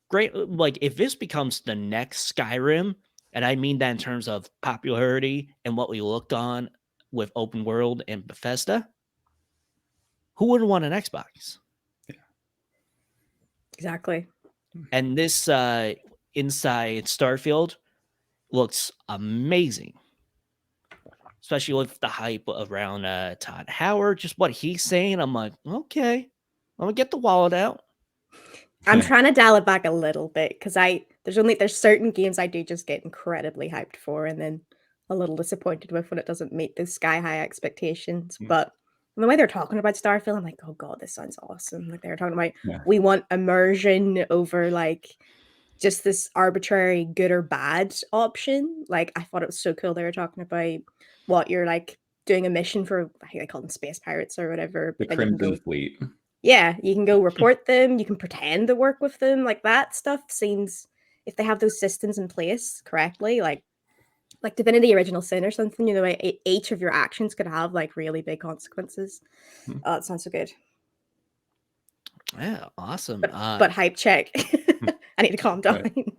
Great. Like, if this becomes the next Skyrim, and I mean that in terms of popularity and what we looked on with open world and Bethesda, who wouldn't want an Xbox? Yeah. Exactly. And this inside Starfield looks amazing, especially with the hype around Todd Howard, just what he's saying. I'm like, okay, I'm gonna get the wallet out. I'm trying to dial it back a little bit, because there's certain games I do just get incredibly hyped for, and then a little disappointed with when it doesn't meet those sky high expectations. But the way they're talking about Starfield, I'm like, oh god, this sounds awesome. Like, they're talking about, we want immersion over like just this arbitrary good or bad option. Like, I thought it was so cool. They were talking about what you're like doing a mission for, I think they call them space pirates or whatever. The Crimson Fleet. Yeah, you can go report them. You can pretend to work with them. Like, that stuff seems, if they have those systems in place correctly, like Divinity Original Sin or something, each of your actions could have like really big consequences. Oh, that sounds so good. Yeah, awesome. But hype check. I need to calm down. Right.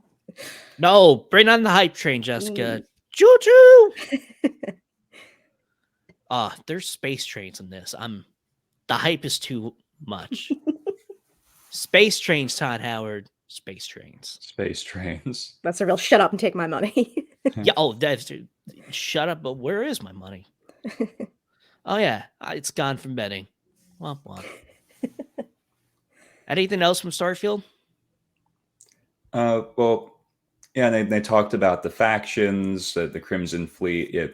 No, bring on the hype train, Jessica. Choo choo. There's space trains in this. The hype is too much. Space trains, Todd Howard. Space trains. Space trains. That's a real shut up and take my money. Yeah. Oh, that's shut up. But where is my money? Oh yeah, it's gone from betting. Womp womp. Anything else from Starfield? Well, Yeah, and they talked about the factions, the Crimson Fleet. Yeah,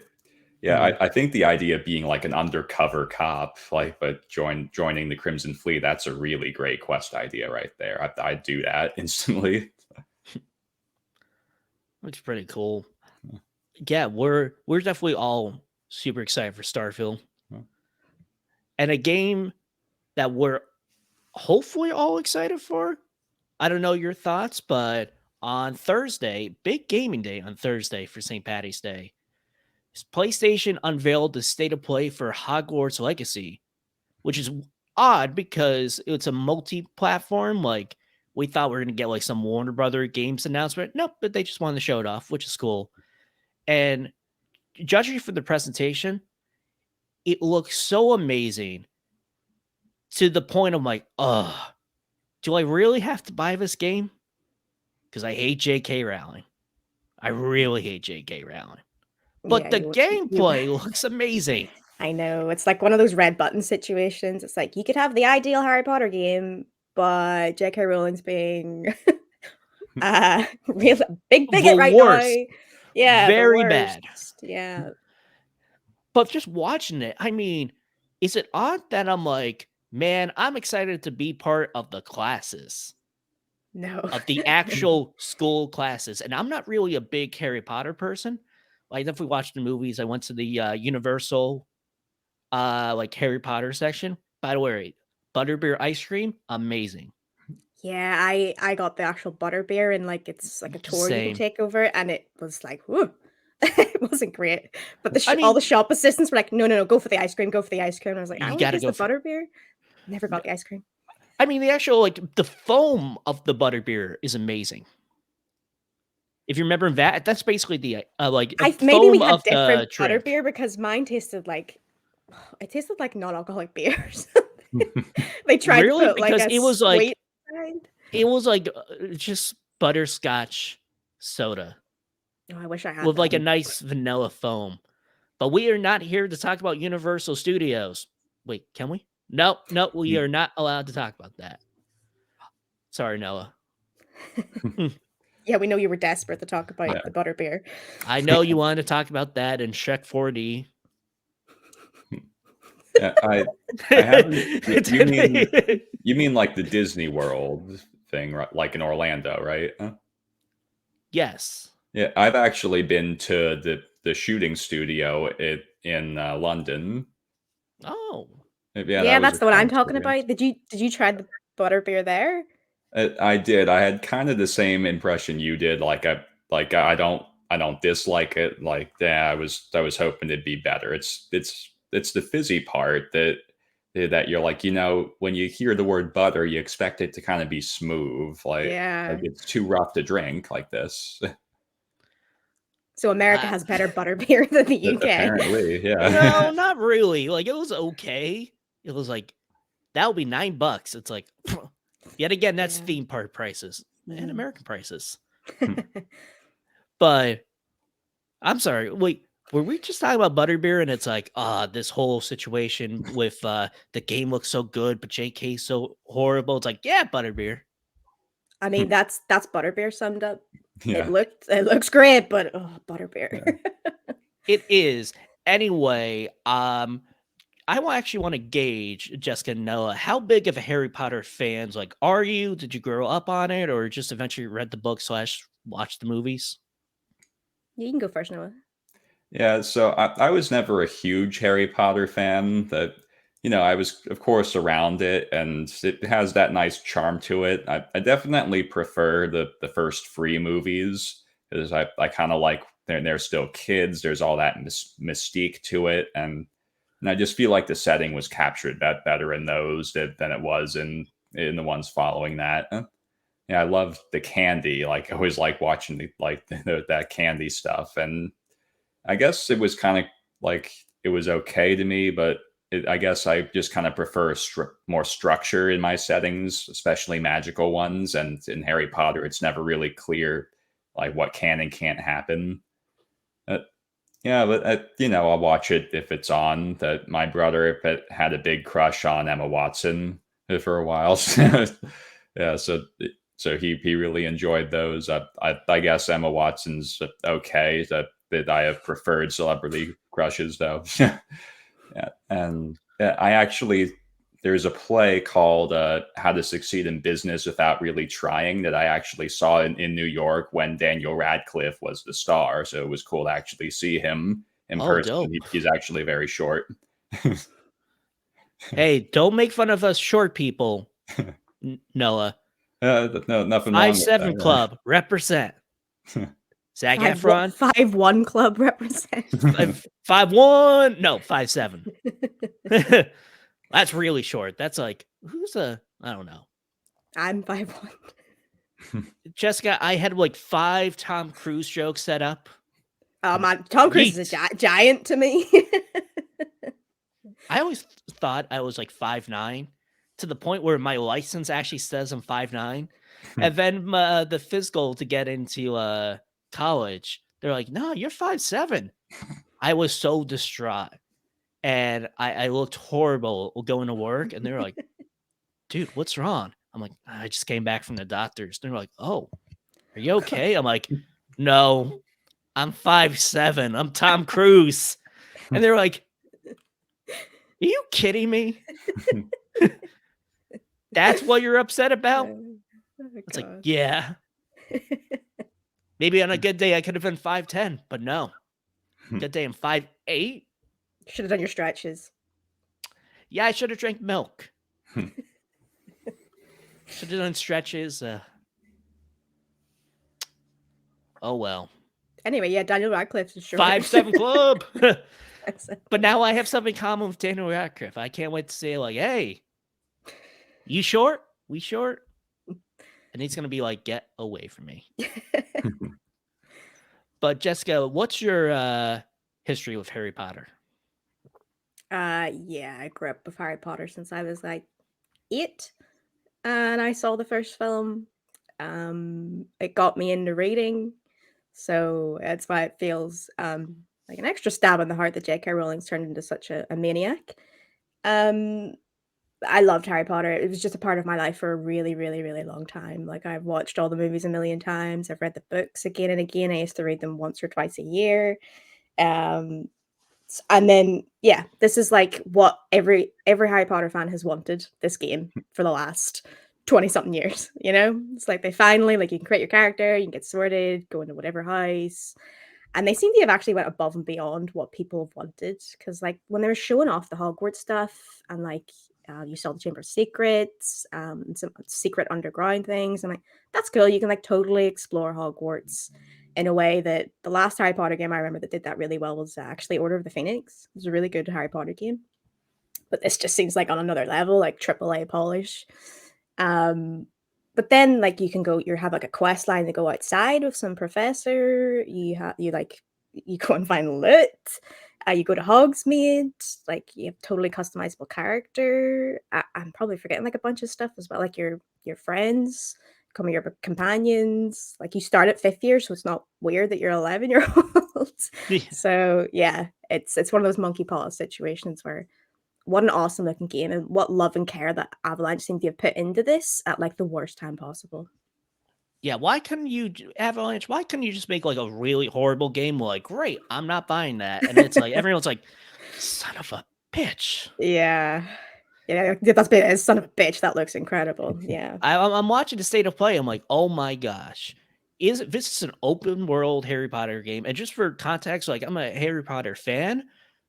Mhm. I think the idea of being like an undercover cop, like, but joining the Crimson Fleet, that's a really great quest idea right there. I'd do that instantly. Looks pretty cool. Yeah, we're definitely all super excited for Starfield. And a game that we're hopefully all excited for. I don't know your thoughts, but on Thursday, big gaming day on Thursday for St. Patty's Day, PlayStation unveiled the state of play for Hogwarts Legacy, which is odd because it's a multi-platform. Like, we thought we were going to get like some Warner Brother games announcement. Nope, but they just wanted to show it off, which is cool. And judging from the presentation, it looks so amazing to the point I'm like, do I really have to buy this game? Because I hate J.K. Rowling. I really hate J.K. Rowling. But Yeah, the you gameplay looks amazing. I know. It's like one of those red button situations. It's like you could have the ideal Harry Potter game, but J.K. Rowling's being real big bigot The right worst. now. Yeah, the Very bad. worst. Yeah. But just watching it, I mean, is it odd that I'm like, man, I'm excited to be part of the classes, No. of the actual school classes. And I'm not really a big Harry Potter person. I definitely watched the movies. I went to the Universal like Harry Potter section. By the way, butterbeer ice cream, amazing. Yeah, I got the actual butterbeer and like it's like a tour you can Same. take over and it was like, whoo. It wasn't great. But I all mean, the shop assistants were like, no, go for the ice cream, go for the ice cream. And I was like, I you want to gotta taste go the for. butterbeer. Never got the ice cream. I mean, the actual like the foam of the butterbeer is amazing. If you remember that, that's basically the like Maybe we foam had of the different drink. butterbeer because mine tasted like it tasted like non-alcoholic beers. They tried to Really, put like because a it was like sweet kind. just butterscotch soda Oh, I wish I had with like that. a nice vanilla foam. But we are not here to talk about Universal Studios. Wait, can we? No, we are not allowed to talk about that. Sorry, Noah. Yeah, we know you were desperate to talk about Yeah. the butterbeer. I know you wanted to talk about that in Shrek 4D. Yeah, I haven't. You mean like the Disney World thing, right? Like in Orlando, right? Yes. Yeah, I've actually been to the shooting studio in London. Oh. Yeah, that Yeah, was that's a the one fun I'm talking experience. about. Did you try the butterbeer there? I did. I had kind of the same impression you did. I don't dislike it. Like, yeah, I was hoping it'd be better. It's the fizzy part that you're like, when you hear the word butter, you expect it to kind of be smooth, like Yeah. it's too rough to drink like this. So America Uh, has better butterbeer than the UK. Apparently, no, yeah. not really. Like, it was okay. It was like, that would be $9. It's like, yet again, that's Yeah. theme park prices and Mhm. American prices. But I'm sorry. Wait, were we just talking about butterbeer? And it's like, this whole situation with the game looks so good, but JK's so horrible. It's like, yeah, butterbeer. I mean, that's butterbeer summed up. Yeah. It looks great, but butterbeer. It is. Anyway, I actually want to gauge, Jessica and Noah, how big of a Harry Potter fans like are you? Did you grow up on it, or just eventually read the book / watch the movies? You can go first, Noah. Yeah, so I was never a huge Harry Potter fan. I was, of course, around it, and it has that nice charm to it. I definitely prefer the first three movies because I kind of like they're still kids. There's all that mystique to it, and I just feel like the setting was captured better in those than it was in the ones following that. Yeah, I love the candy. Like, I always like watching that candy stuff, and I guess it was kind of like it was okay to me, but I guess I just kind of prefer more structure in my settings, especially magical ones. And in Harry Potter, it's never really clear like what can and can't happen. Uh, yeah, but I'll watch it if it's on. That my brother had a big crush on Emma Watson for a while. Yeah, so So he really enjoyed those. I guess Emma Watson's okay. That I have preferred celebrity crushes though. Yeah, and I actually there's a play called How to Succeed in Business Without Really Trying that I actually saw in New York when Daniel Radcliffe was the star. So it was cool to actually see him in Oh, person. dope. He's actually very short. Hey, don't make fun of us short people, Noah. No, nothing wrong with 5'7" that. club, represent. Zac 5'1", Efron, 5'1" club represent. 5'1", no, 5'7". That's really short. That's like, I don't know. I'm 5'1". Jessica, I had like 5 Tom Cruise jokes set up. Oh man, Tom Cruise is a giant to me. I always thought I was like 5'9", to the point where my license actually says I'm 5'9". And then the physical to get into college, they're like, "No, you're 5'7". I was so distraught, and I looked horrible going to work, and they were like, "Dude, what's wrong?" I'm like, "I just came back from the doctors." They're like, "Oh, are you okay?" I'm like, "No, I'm 5'7". I'm Tom Cruise." And they're like, "Are you kidding me? That's what you're upset about?" It's like, yeah. Maybe on a good day I could have been 5'10", but no. Good day I'm 5'8". Should have done your stretches. Yeah, I should have drank milk. Should have done stretches. Oh well. Anyway, yeah, Daniel Radcliffe is short. 5'7" club. But now I have something in common with Daniel Radcliffe. I can't wait to say like, "Hey, you short? We short?" And he's gonna be like, "Get away from me." But Jessica, what's your history with Harry Potter? Yeah, I grew up with Harry Potter since I was like 8, and I saw the first film. It got me into reading, so that's why it feels like an extra stab in the heart that J.K. Rowling's turned into such a maniac. I loved Harry Potter. It was just a part of my life for a really, really, really long time. Like, I've watched all the movies a million times. I've read the books again and again. I used to read them once or twice a year. Um, and then, yeah, this is like what every Harry Potter fan has wanted this game for the last 20 something years. You know, it's like they finally, like, you can create your character, you can get sorted, go into whatever house. And they seem to have actually went above and beyond what people have wanted. Because, like, when they were showing off the Hogwarts stuff and, like, you saw the Chamber of Secrets, and some secret underground things. I'm like, that's cool. You can like totally explore Hogwarts in a way that the last Harry Potter game I remember that did that really well was actually Order of the Phoenix. It was a really good Harry Potter game. But this just seems like on another level, like AAA polish. But then like you have like a quest line to go outside with some professor. You go and find loot. You go to Hogsmeade, like you have totally customizable character. I'm probably forgetting like a bunch of stuff as well, like your friends, become your companions. Like you start at 5th year, so it's not weird that you're 11-year-old. Yeah. So yeah, it's one of those monkey paw situations where what an awesome looking game and what love and care that Avalanche seem to have put into this at like the worst time possible. Yeah, why couldn't you, Avalanche? Why couldn't you just make like a really horrible game? Like, great, I'm not buying that. And it's like everyone's like, son of a bitch. Yeah, that's been son of a bitch. That looks incredible. Yeah, I'm watching the state of play. I'm like, oh my gosh, this is an open world Harry Potter game? And just for context, like I'm a Harry Potter fan,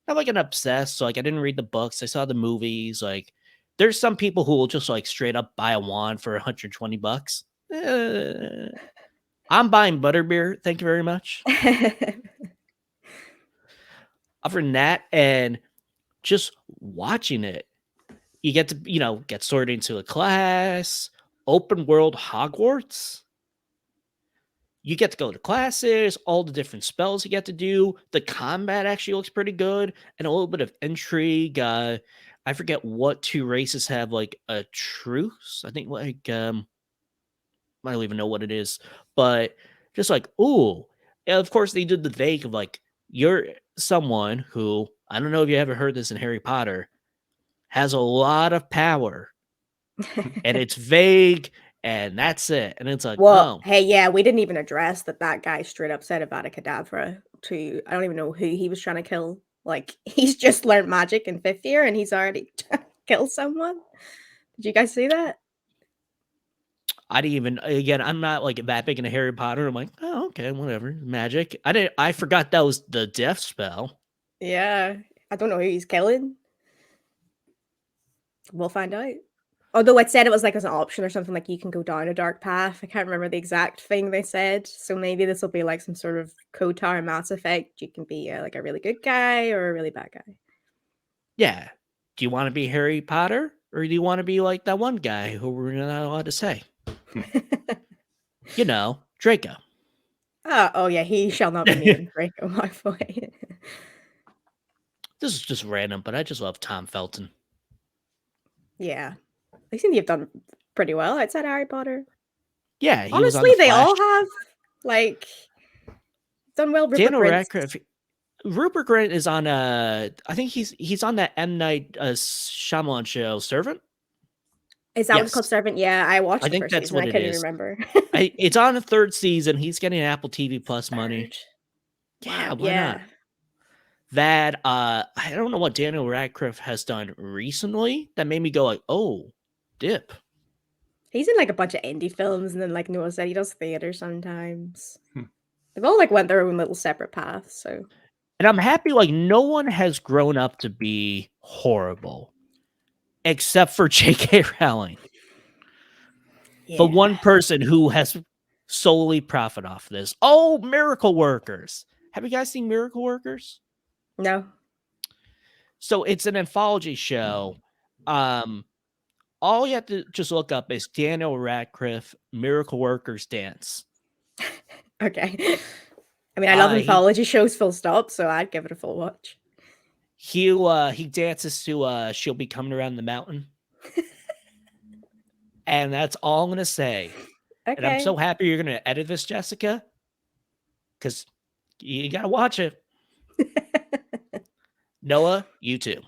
not like an obsessed. So like I didn't read the books, I saw the movies. Like there's some people who will just like straight up buy a wand for $120. I'm buying butterbeer. Thank you very much. Other than that, and just watching it, you get to, get sorted into a class, open world Hogwarts. You get to go to classes, all the different spells you get to do. The combat actually looks pretty good, and a little bit of intrigue. I forget what 2 races have like a truce. I think like I don't even know what it is, but just like, ooh. And of course, they did the vague of like, you're someone who, I don't know if you ever heard this in Harry Potter, has a lot of power. And it's vague and that's it. And it's like, Well, oh, hey, yeah, we didn't even address that guy straight up said Avada Kedavra to I don't even know who he was trying to kill. Like, he's just learned magic in 5th year and he's already trying to kill someone. Did you guys see that? I didn't even. Again, I'm not like that big into Harry Potter. I'm like, oh, okay, whatever, magic. I forgot that was the death spell. Yeah. I don't know who he's killing. We'll find out. Although it said it was like as an option or something, like you can go down a dark path. I can't remember the exact thing they said. So maybe this will be like some sort of Kotar Mass Effect. You can be like a really good guy or a really bad guy. Yeah. Do you want to be Harry Potter, or do you want to be like that one guy who we're not allowed to say? You know, Draco. Oh yeah, he shall not be named Draco Malfoy. This is just random, but I just love Tom Felton. Yeah, they seem to have done pretty well outside Harry Potter. Yeah, he was on Honestly, the they Flash. all have like done well. Rupert Daniel Grint's- Radcliffe. Rupert Grint is on I think he's on that M. Night Shyamalan show, Servant. Is that what it's Yes. called? Servant? Yeah, I watched I the think first that's season. what I it couldn't is. remember. It's on the 3rd season. He's getting Apple TV Plus money. Third. Yeah, Wow, why not? That I don't know what Daniel Radcliffe has done recently that made me go like, oh, dip. He's in like a bunch of indie films, and then like Noah said, he does theater sometimes. Hmm. They've all like went their own little separate paths. So And I'm happy like no one has grown up to be horrible except for J.K. Rowling. yeah. The one person who has solely profit off this. Oh, Miracle Workers. Have you guys seen Miracle Workers? No. So it's an anthology show. All you have to just look up is Daniel Radcliffe Miracle Workers dance. Okay. I mean, I love anthology shows full stop, so I'd give it a full watch. He dances to She'll Be Coming Around the Mountain. And that's all I'm gonna say. Okay. And I'm so happy you're gonna edit this, Jessica. Because you gotta watch it. Noah, you too.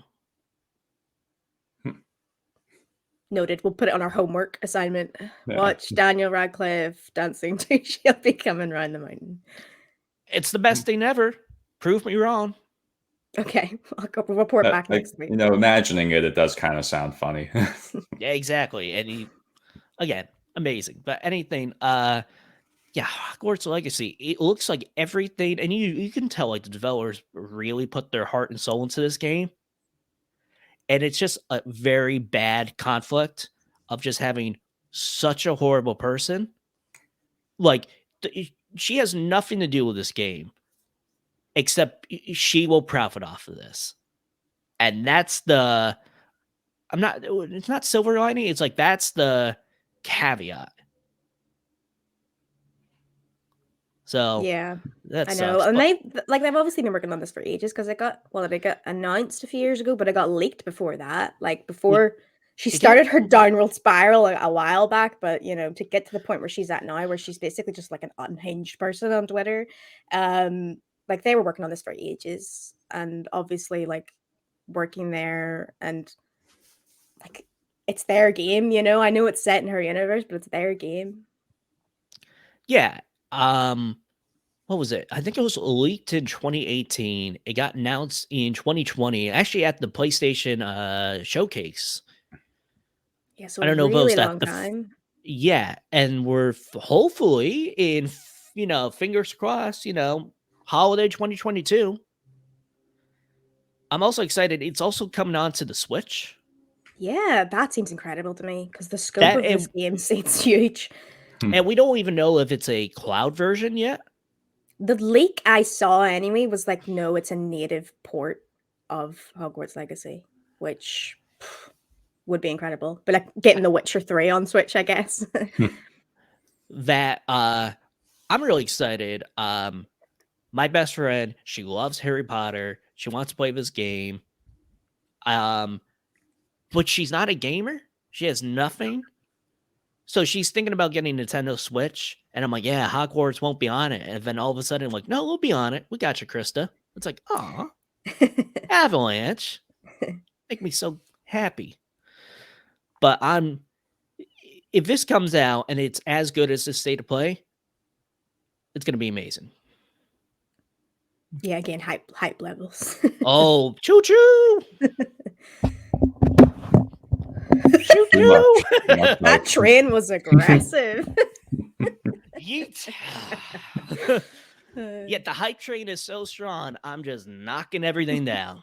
Noted. We'll put it on our homework assignment. Yeah. Watch Daniel Radcliffe dancing to She'll Be Coming Round the Mountain. It's the best thing ever. Prove me wrong. Okay. I'll go report back next week. You know, imagining it does kind of sound funny. Yeah, exactly. And he, again, amazing. But anything, yeah, Hogwarts Legacy. It looks like everything, and you can tell like the developers really put their heart and soul into this game. And it's just a very bad conflict of just having such a horrible person. Like, she has nothing to do with this game, except she will profit off of this. And that's the, it's not silver lining. It's like, that's the caveat. So yeah, that I know. sucks, And but they've obviously been working on this for ages because it got announced a few years ago, but it got leaked before that. Like before she started her downward spiral a while back, but you know, to get to the point where she's at now, where she's basically just like an unhinged person on Twitter. Like they were working on this for ages, and obviously like working there and like it's their game, you know. I know it's set in her universe, but it's their game. yeah. What was it? I think it was leaked in 2018. It got announced in 2020, actually at the PlayStation showcase. Yeah, so I don't know if it was long that. time. Yeah, and we're hopefully in, fingers crossed, holiday 2022. I'm also excited. It's also coming on to the Switch. Yeah, that seems incredible to me because the scope of this game seems huge. And we don't even know if it's a cloud version yet. The leak I saw anyway was like, no, it's a native port of Hogwarts Legacy, which would be incredible. But like getting The Witcher 3 on Switch, I guess. That I'm really excited. My best friend, she loves Harry Potter. She wants to play this game. But she's not a gamer. She has nothing. So she's thinking about getting Nintendo Switch. And I'm like, yeah, Hogwarts won't be on it. And then all of a sudden, I'm like, no, we'll be on it. We got you, Krista. It's like, aw, Avalanche. Make me so happy. But if this comes out and it's as good as the State of Play, it's going to be amazing. Yeah, again, hype levels. Oh, choo choo! Choo Too choo! much That train was aggressive. Yeet. Yet the hype train is so strong, I'm just knocking everything down.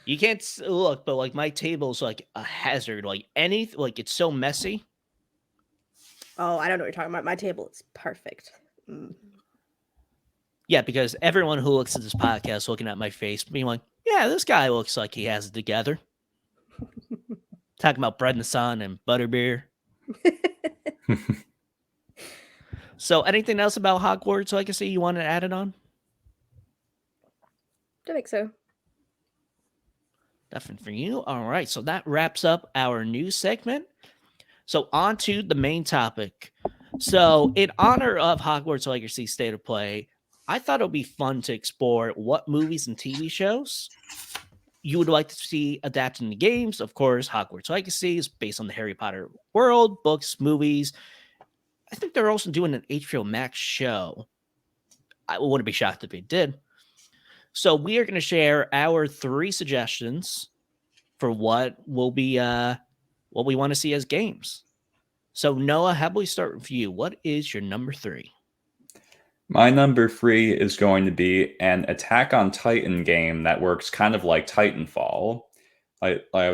You can't look, but like my table's like a hazard. Like anything, like it's so messy. Oh, I don't know what you're talking about. My table is perfect. Yeah, because everyone who looks at this podcast looking at my face, being like, yeah, this guy looks like he has it together. Talking about bread in the sun and butterbeer. So anything else about Hogwarts Legacy you want to add it on? I think so. Nothing for you. All right. So that wraps up our news segment. So on to the main topic. So in honor of Hogwarts Legacy State of Play, I thought it would be fun to explore what movies and TV shows you would like to see adapted into games. Of course, Hogwarts Legacy is based on the Harry Potter world, books, movies. I think they're also doing an HBO Max show. I wouldn't be shocked if they did. So we are going to share our 3 suggestions for what will be what we want to see as games. So Noah, how about we start with you? What is your number 3? My number 3 is going to be an Attack on Titan game that works kind of like Titanfall. I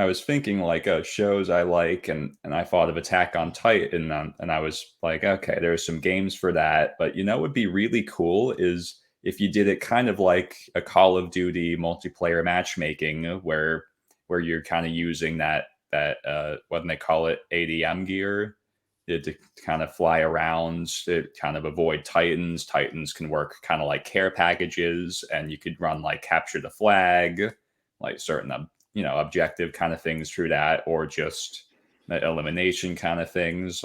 was thinking like shows I like, and I thought of Attack on Titan, and I was like, okay, there's some games for that. But what would be really cool is if you did it kind of like a Call of Duty multiplayer matchmaking, where you're kind of using that what do they call it, ADM gear, to kind of fly around, to kind of avoid Titans. Titans can work kind of like care packages, and you could run like capture the flag, like certain objective kind of things through that, or just elimination kind of things.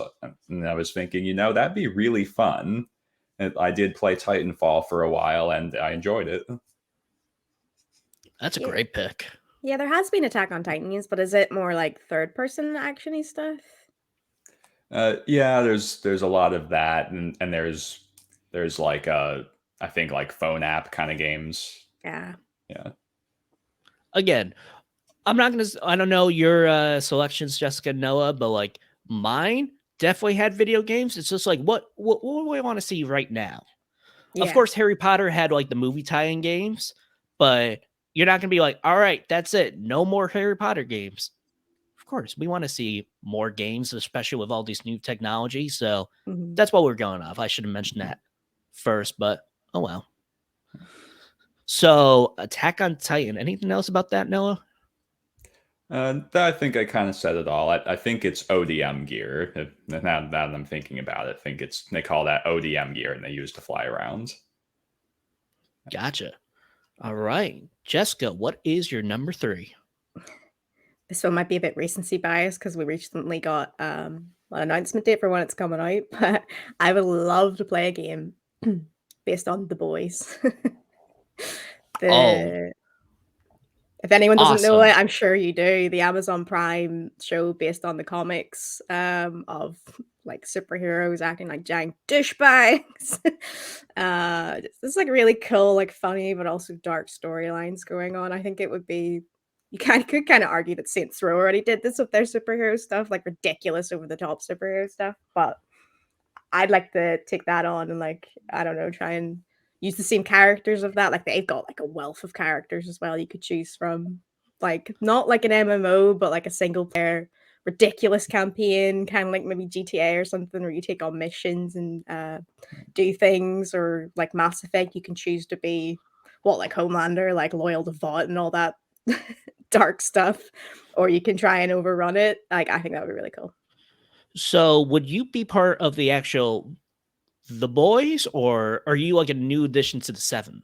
And I was thinking, that'd be really fun. And I did play Titanfall for a while, and I enjoyed it. That's a great pick. Yeah, there has been Attack on Titans, but is it more like third-person action-y stuff? Yeah, there's a lot of that, and there's like I think like phone app kind of games. Yeah. Again, I don't know your selections, Jessica, Noah, but like mine definitely had video games. It's just like what do we want to see right now? Yeah. Of course, Harry Potter had like the movie tie-in games, but you're not gonna be like, all right, that's it, no more Harry Potter games. Of course, we want to see more games, especially with all these new technology. So that's what we're going off. I should have mentioned that first, but oh well. So Attack on Titan. Anything else about that, Noah? I think I kind of said it all. I think it's ODM gear. Now that I'm thinking about it, I think they call that ODM gear, and they use to fly around. Gotcha. All right, Jessica, what is your number 3? This one might be a bit recency bias because we recently got an announcement date for when it's coming out, but I would love to play a game based on The Boys. If anyone doesn't know it, I'm sure you do. The Amazon Prime show based on the comics of like superheroes acting like giant douchebags. It's like really cool, like funny, but also dark storylines going on. I think it would be, you could kind of argue that Saints Row already did this with their superhero stuff, like ridiculous over the top superhero stuff. But I'd like to take that on and like, I don't know, try and use the same characters of that. Like they've got like a wealth of characters as well you could choose from. Like not like an MMO, but like a single player ridiculous campaign, kind of like maybe GTA or something, where you take on missions and do things, or like Mass Effect, you can choose to be like Homelander, like loyal to Vought and all that dark stuff, or you can try and overrun it. Like I think that would be really cool. So would you be part of the actual The Boys, or are you like a new addition to the 7?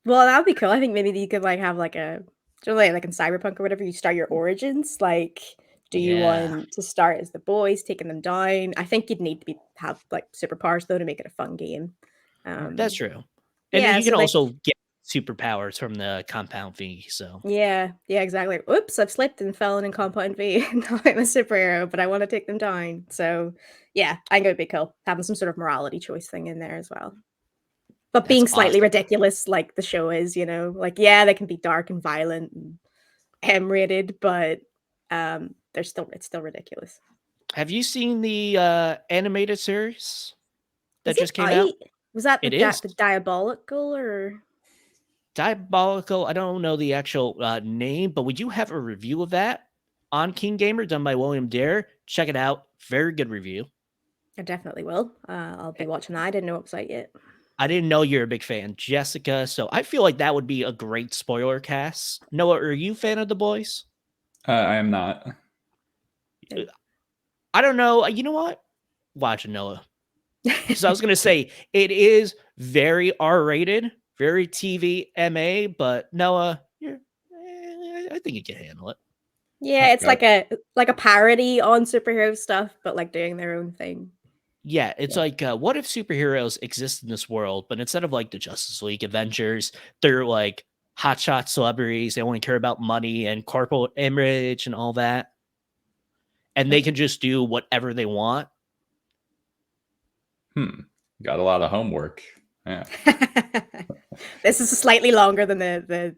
Well, that would be cool. I think maybe you could like have like a, like in Cyberpunk or whatever, you start your origins. Like, do you want to start as the boys, taking them down? I think you'd need to have like superpowers though to make it a fun game. That's true. And yeah, then you can so, also get superpowers from the Compound V. So Yeah, exactly. Oops, I've slipped and fallen in Compound V. Now I'm a superhero, but I want to take them down. So yeah, I think it would be cool having some sort of morality choice thing in there as well. But that's being slightly awesome. ridiculous, like the show is, like yeah, they can be dark and violent and M-rated, but it's still ridiculous. Have you seen the animated series that Is it just came out? out? Was that It is the Diabolical or? Diabolical. I don't know the actual name, but we do have a review of that on KeenGamer done by William Dare. Check it out. Very good review. I definitely will. I'll be watching that. I didn't know it was out yet. I didn't know you're a big fan, Jessica. So I feel like that would be a great spoiler cast. Noah, are you a fan of The Boys? I am not. I don't know. You know what? Watch it, Noah. So I was gonna say it is very R-rated, very TV MA, but Noah, I think you can handle it. Yeah, it's Okay. like a parody on superhero stuff, but like doing their own thing. Yeah, it's like, what if superheroes exist in this world, but instead of like the Justice League Avengers, they're like hotshot celebrities. They only care about money and corporate image and all that, and they can just do whatever they want. Got a lot of homework. Yeah. This is slightly longer than the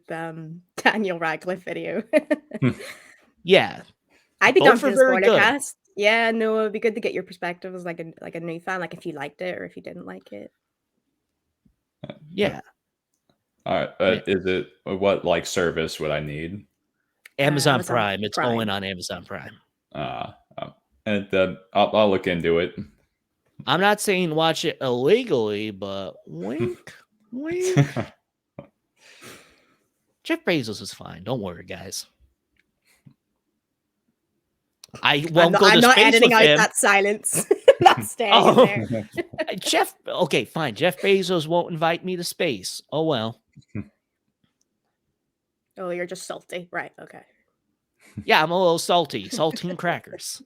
Daniel Radcliffe video. Yeah, I'd be both down for are the very spoiler good. cast. Yeah, no, it'd be good to get your perspective as like a new fan, like if you liked it or if you didn't like it. Yeah, All right. yeah. Is it what like service would I need? Amazon Amazon Prime. It's Prime. only on Amazon Prime. And I'll look into it. I'm not saying watch it illegally, but wink, wink. Jeff Bezos is fine. Don't worry, guys. I won't go to I'm not space editing with out him. that silence. Not staying in there. Jeff. Okay, fine. Jeff Bezos won't invite me to space. Oh well. Oh, you're just salty, right? Okay. Yeah, I'm a little salty. Saltine crackers.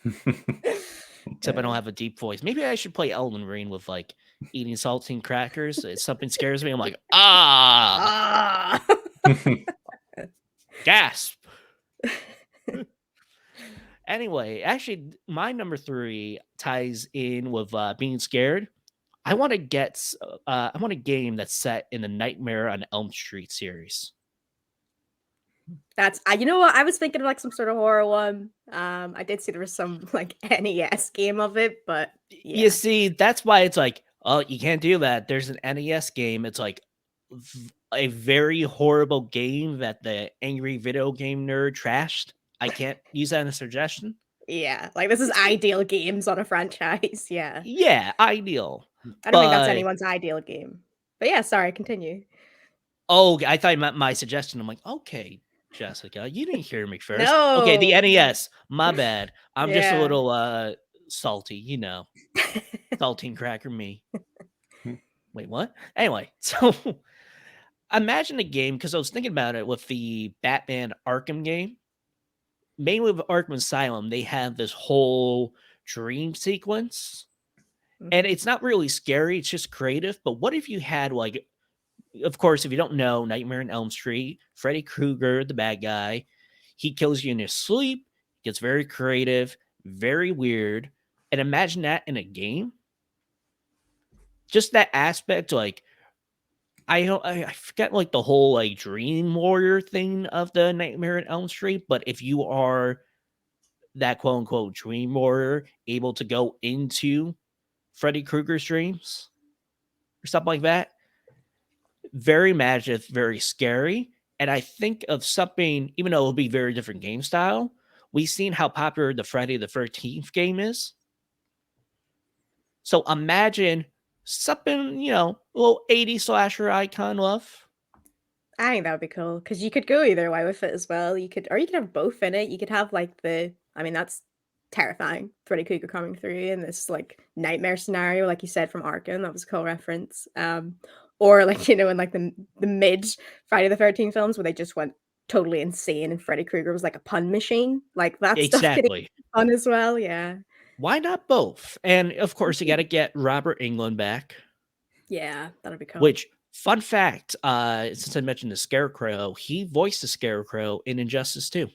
Except I don't have a deep voice. Maybe I should play Elden Ring with like eating saltine crackers. If something scares me, I'm like, gasp. Anyway, actually, my number 3 ties in with being scared. I want to I want a game that's set in the Nightmare on Elm Street series. That's you know what? I was thinking of like some sort of horror one. I did see there was some like NES game of it, but yeah. You see, that's why it's like, oh, you can't do that. There's an NES game. It's like a very horrible game that the angry video game nerd trashed. I can't use that as a suggestion. Yeah, like this is ideal games on a franchise. Yeah. Yeah, ideal. I don't think that's anyone's ideal game. But yeah, sorry, continue. Oh, I thought you meant my suggestion. I'm like, okay, Jessica, you didn't hear me first. No. Okay, the NES. My bad. I'm just a Yeah. little salty, you know. Saltine cracker me. Wait, what? Anyway, so imagine a game, because I was thinking about it with the Batman Arkham game. Mainly with Arkham Asylum, they have this whole dream sequence. And it's not really scary, it's just creative. But what if you had, like, of course, if you don't know, Nightmare on Elm Street, Freddy Krueger, the bad guy, he kills you in your sleep, gets very creative, very weird. And imagine that in a game. Just that aspect, like, I forget like the whole like dream warrior thing of the Nightmare on Elm Street, but if you are that quote unquote dream warrior able to go into Freddy Krueger's dreams or something like that, very magic, very scary. And I think of something, even though it'll be very different game style, we've seen how popular the Friday the 13th game is. So imagine something, a little 80s slasher icon love. I think that would be cool because you could go either way with it as well. You could have both in it. You could have like that's terrifying. Freddy Krueger coming through in this like nightmare scenario, like you said from Arkham. That was a cool reference. Or like in like the mid Friday the 13th films where they just went totally insane and Freddy Krueger was like a pun machine. Like that stuff could be fun as well. Yeah. Why not both? And of course, you got to get Robert Englund back. Yeah, that'd be cool. Which Fun fact, since I mentioned the Scarecrow, he voiced the Scarecrow in Injustice 2.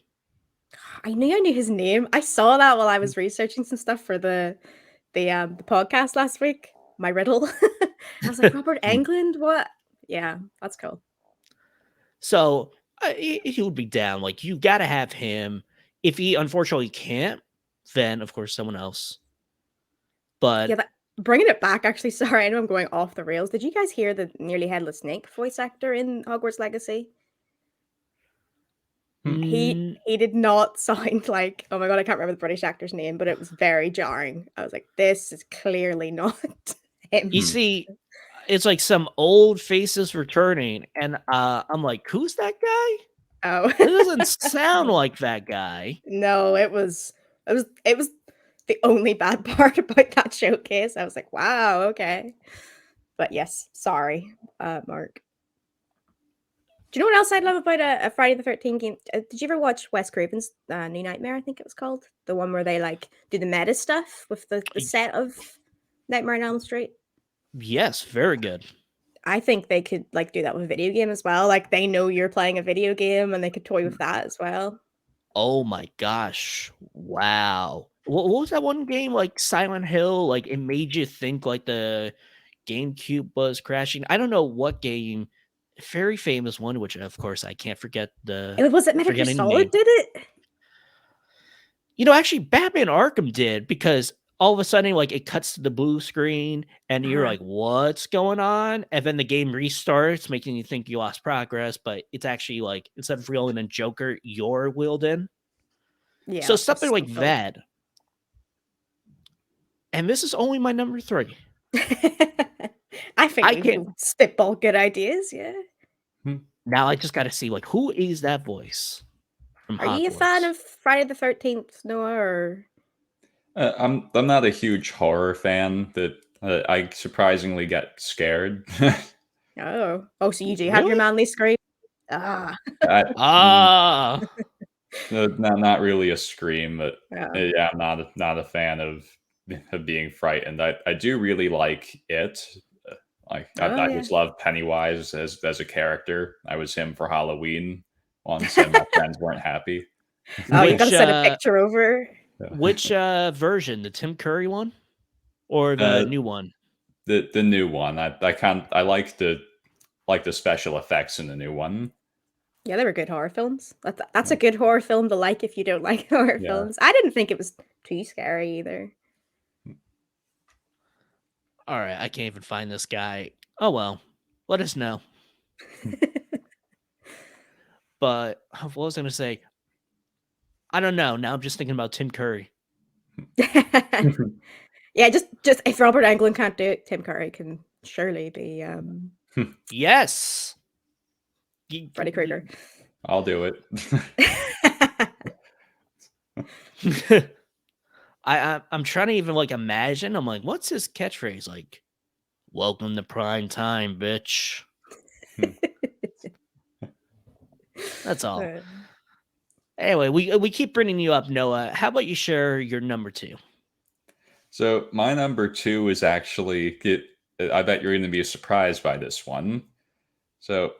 I knew his name. I saw that while I was researching some stuff for the podcast last week. My riddle. I was like, Robert Englund? What? Yeah, that's cool. So he would be down. Like, you got to have him. If he unfortunately can't, then of course someone else. But Yeah, bringing it back, actually, sorry, I know I'm going off the rails. Did you guys hear the nearly headless snake voice actor in Hogwarts Legacy? He did not sound like, oh my god, I can't remember the British actor's name, but it was very jarring. I was like, this is clearly not him. you see, it's like some old faces returning, and I'm like, who's that guy? Oh, It doesn't sound like that guy. no, it was the only bad part about that showcase. I was like, wow, okay. But yes, sorry, Mark. Do you know what else I'd love about a Friday the 13th game? Did you ever watch Wes Craven's New Nightmare, I think it was called? The one where they like do the meta stuff with the set of Nightmare on Elm Street? Yes, very good. I think they could like do that with a video game as well. Like they know you're playing a video game and they could toy with that as well. Oh my gosh. Wow. What was that one game, like Silent Hill? Like, it made you think like the GameCube was crashing. I don't know what game. Very famous one, which of course I can't forget Was it Metal Gear forgetting the Solid, name. did it? Actually, Batman Arkham did, because all of a sudden, like, it cuts to the blue screen and you're like, what's going on? And then the game restarts, making you think you lost progress, but it's actually like, instead of wielding a Joker, you're wielding. Yeah. So something like that. And this is only my number 3. I think we can spitball good ideas, yeah. Now I just got to see, like, who is that voice from Are Hogwarts? you a fan of Friday the 13th, Noah, or? I'm not a huge horror fan. That I surprisingly get scared. Oh, so you do have your manly scream? Not really a scream, but yeah, I'm not a fan of being frightened. I do really like it. I just love Pennywise as a character. I was him for Halloween once, and my friends weren't happy. Oh, you gotta send a picture over. Which version? The Tim Curry one, or the new one? The new one. I like the special effects in the new one. Yeah, they were good horror films. That's a good horror film to like if you don't like horror films. I didn't think it was too scary either. All right, I can't even find this guy. Oh well, let us know. But what was I going to say? I don't know. Now I'm just thinking about Tim Curry. Yeah, just if Robert Englund can't do it, Tim Curry can surely be. Yes, Freddy Krueger. I'll do it. I'm trying to even like imagine. I'm like, what's his catchphrase? Like, welcome to prime time, bitch. That's all. Anyway, we keep bringing you up, Noah. How about you share your number 2? So my number 2 is actually, I bet you're going to be surprised by this one. So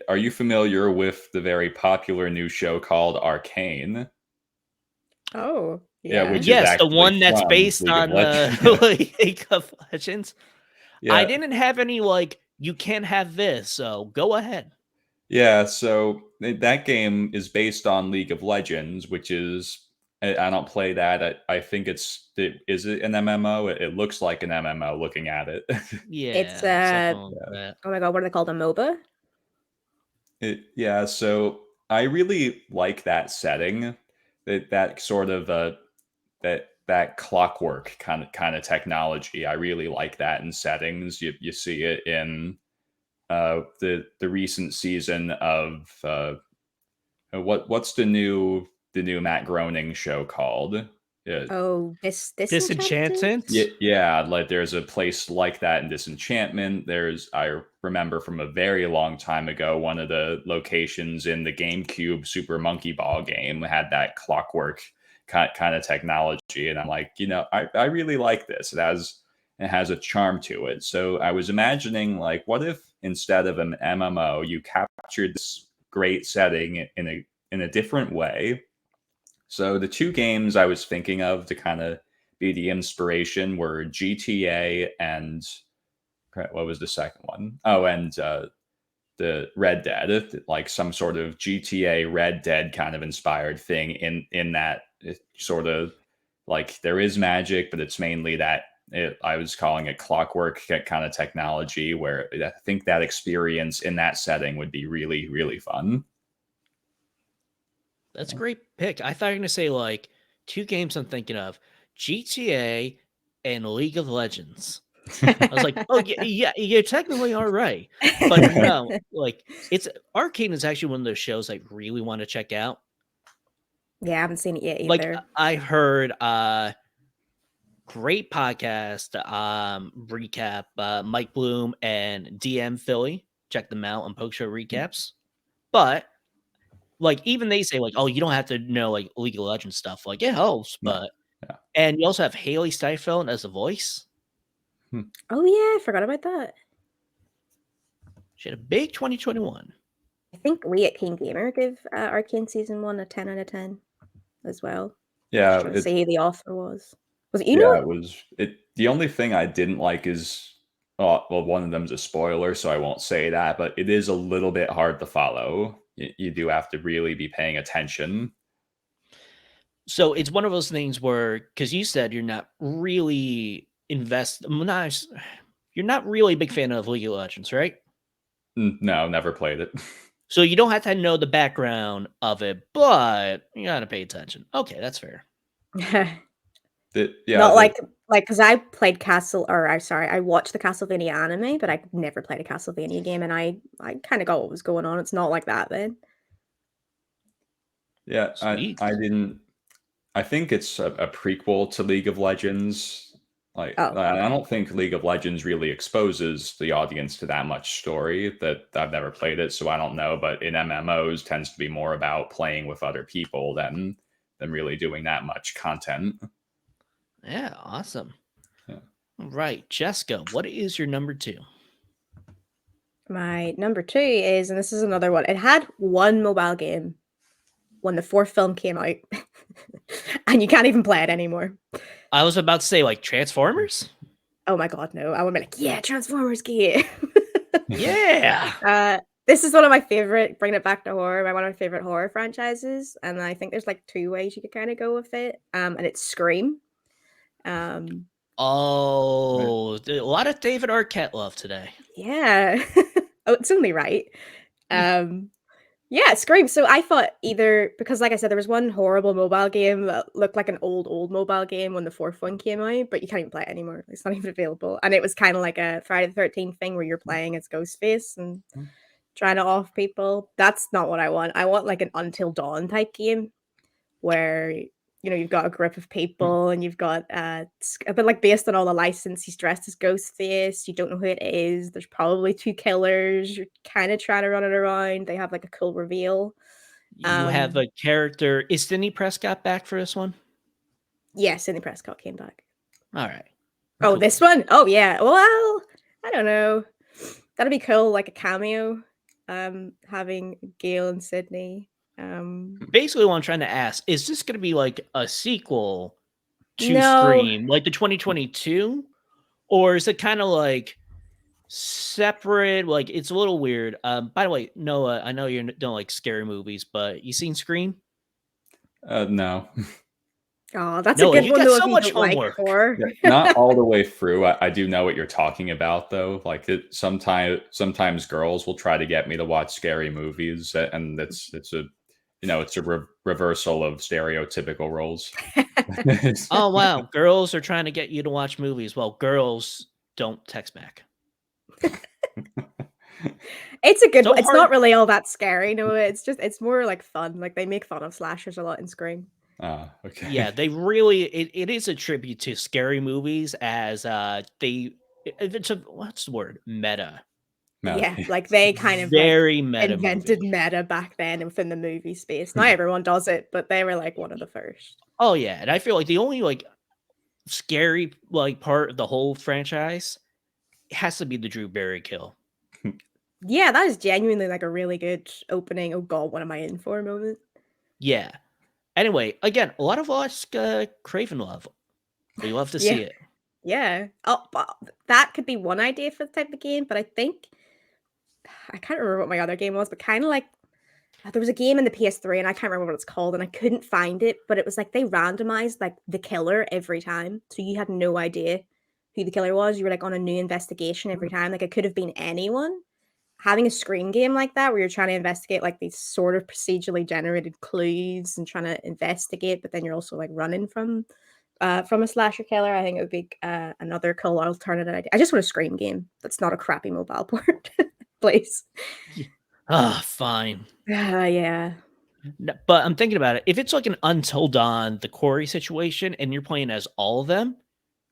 are you familiar with the very popular new show called Arcane? Oh, yeah. Which yes, is the one that's based on League of Legends. Yeah. I didn't have any like, you can't have this, so go ahead. Yeah, so that game is based on League of Legends, which is, I don't play that. I think is it an MMO? It looks like an MMO looking at it. Yeah, it's oh my god, what are they called? A MOBA? Yeah, so I really like that setting. That sort of that clockwork kind of technology. I really like that in settings. You see it in the recent season of what's the new Matt Groening show called? Disenchantment. Yeah, like there's a place like that in Disenchantment. I remember from a very long time ago, one of the locations in the GameCube Super Monkey Ball game had that clockwork kind of technology, and I'm like, I really like this. It It has a charm to it. So I was imagining, like, what if instead of an MMO, you captured this great setting in a different way? So the two games I was thinking of to kind of be the inspiration were GTA and what was the second one? Oh, and the Red Dead, like some sort of GTA Red Dead kind of inspired thing in that sort of like there is magic, but it's mainly that I was calling it clockwork kind of technology, where I think that experience in that setting would be really, really fun. That's a great pick. I thought you were gonna say like two games I'm thinking of: GTA and League of Legends. I was like, oh yeah, you technically are right, but no, like it's Arcane is actually one of those shows I really want to check out. Yeah, I haven't seen it yet Like either. I heard great podcast recap, Mike Bloom and DM Philly. Check them out on Poke Show recaps. But like even they say like, oh, you don't have to know like League of Legends stuff. Like it helps, No. but Yeah. and you also have Haley Steinfeld as a voice. Oh yeah, I forgot about that. She had a big 2021. I think we at KeenGamer give Arcane Season 1 a 10 out of 10 as well. Yeah, Just trying to see who the author was. Was it yeah, it was it. The only thing I didn't like is, well, one of them's a spoiler, so I won't say that, but it is a little bit hard to follow. You do have to really be paying attention. So it's one of those things where, because you said you're not really you're not really a big fan of League of Legends, right? No, never played it. So you don't have to know the background of it, but you gotta pay attention. Okay, that's fair. Yeah, Yeah, like because I played I watched the Castlevania anime, but I never played a Castlevania game, and I kind of got what was going on. It's not like that then. yeah. Sweet. I didn't. I think it's a prequel to League of Legends. Like, Oh, I don't think League of Legends really exposes the audience to that much story. That I've never played it, so I don't know. But in MMOs, tends to be more about playing with other people than really doing that much content. Yeah, awesome. Yeah. Right, Jessica, what is your number 2? My number 2 is, and this is another one. It had one mobile game when the 4th film came out, and you can't even play it anymore. I was about to say like Transformers. Oh my god, no! I would be like, yeah, Transformers game. Yeah. This is one of my favorite. Bringing it back to horror, one of my favorite horror franchises, and I think there's like 2 ways you could kind of go with it. And it's Scream. Oh, a lot of David Arquette love today. Yeah. Oh, it's only right. Yeah, Scream. So I thought either because, like I said, there was one horrible mobile game that looked like an old mobile game when the 4th one came out, but you can't even play it anymore. It's not even available. And it was kind of like a Friday the 13th thing where you're playing as Ghostface and trying to off people. That's not what I want. I want like an Until Dawn type game where you've got a group of people and you've got but like based on all the license, he's dressed as Ghostface. You don't know who it is. There's probably 2 killers. You're kind of trying to run it around. They have like a cool reveal. You have a character. Is Sidney Prescott back for this one? Yeah, Sidney Prescott came back. All right. Oh, Cool. this one? Oh yeah. Well, I don't know. That'd be cool, like a cameo. Having Gail and Sydney. Basically, what I'm trying to ask is this going to be like a sequel to No. Scream, like the 2022, or is it kind of like separate? Like it's a little weird. By the way, Noah, I know you don't like scary movies, but you seen Scream? No. Oh, that's Noah, a good you one got though so if you much don't like homework. horror. Yeah, not all the way through. I do know what you're talking about, though. Like sometimes girls will try to get me to watch scary movies, and it's a reversal of stereotypical roles. Oh wow, girls are trying to get you to watch movies. Well, girls don't text back. It's a good So one. It's hard- not really all that scary. No, it's more like fun. Like they make fun of slashers a lot in Scream. Okay. Yeah, they really it is a tribute to scary movies as it's a what's the word? Meta. Yeah, like they kind of Very meta invented movie. meta back then within the movie space. Not everyone does it, but they were like one of the first. Oh yeah, and I feel like the only like scary like part of the whole franchise, it has to be the Drew Barry kill. Yeah, that is genuinely like a really good opening. Oh god, what am I in for moment? Yeah. Anyway, again, a lot of us Craven love. We love to Yeah. see it. Yeah. Oh, that could be one idea for the type of game, but I think I can't remember what my other game was, but kind of like there was a game in the PS3 and I can't remember what it's called and I couldn't find it, but it was like they randomized like the killer every time. So you had no idea who the killer was. You were like on a new investigation every time. Like it could have been anyone. Having a Scream game like that where you're trying to investigate like these sort of procedurally generated clues and trying to investigate, but then you're also like running from a slasher killer, I think it would be another cool alternative idea. I just want a Scream game that's not a crappy mobile port, please. Fine. Yeah. But I'm thinking about it. If it's like an Until Dawn, the Quarry situation, and you're playing as all of them,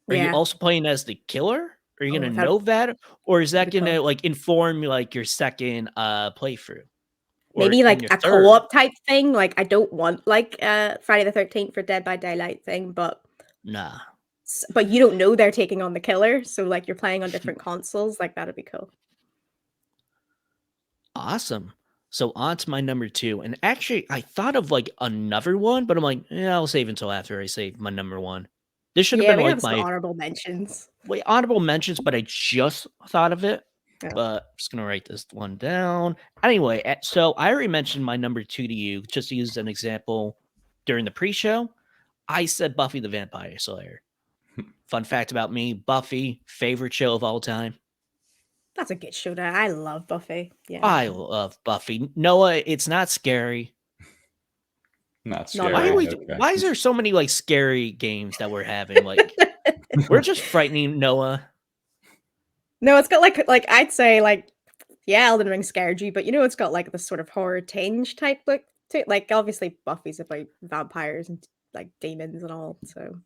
are you Yeah. also playing as the killer? Are you gonna Oh, know that, or is that that'd be gonna cool. like inform like your second playthrough, or Maybe in like your a third? co-op type thing. Like I don't want like Friday the 13th for Dead by Daylight thing, but Nah. you don't know they're taking on the killer, so like you're playing on different consoles. Like that'd be cool. Awesome. So on to my number 2, and actually I thought of like another one, but I'm like, yeah, I'll save until after I save my number 1. This should have Yeah, been we like have some my honorable mentions. honorable mentions, but I just thought of it. Yeah. But I'm just gonna write this one down. Anyway, so I already mentioned my number 2 to you, just to use an example during the pre-show. I said Buffy the Vampire Slayer. Fun fact about me, Buffy, favorite show of all time. That's a good show. I love Buffy. Yeah. I love Buffy. Noah, it's not scary. Not Not Why scary. are we? Okay. Why is there so many like scary games that we're having? Like we're just frightening Noah. No, it's got like I'd say like yeah, Elden Ring scared you, but you know it's got like this sort of horror tinge type look to it. Like obviously Buffy's about vampires and like demons and all, so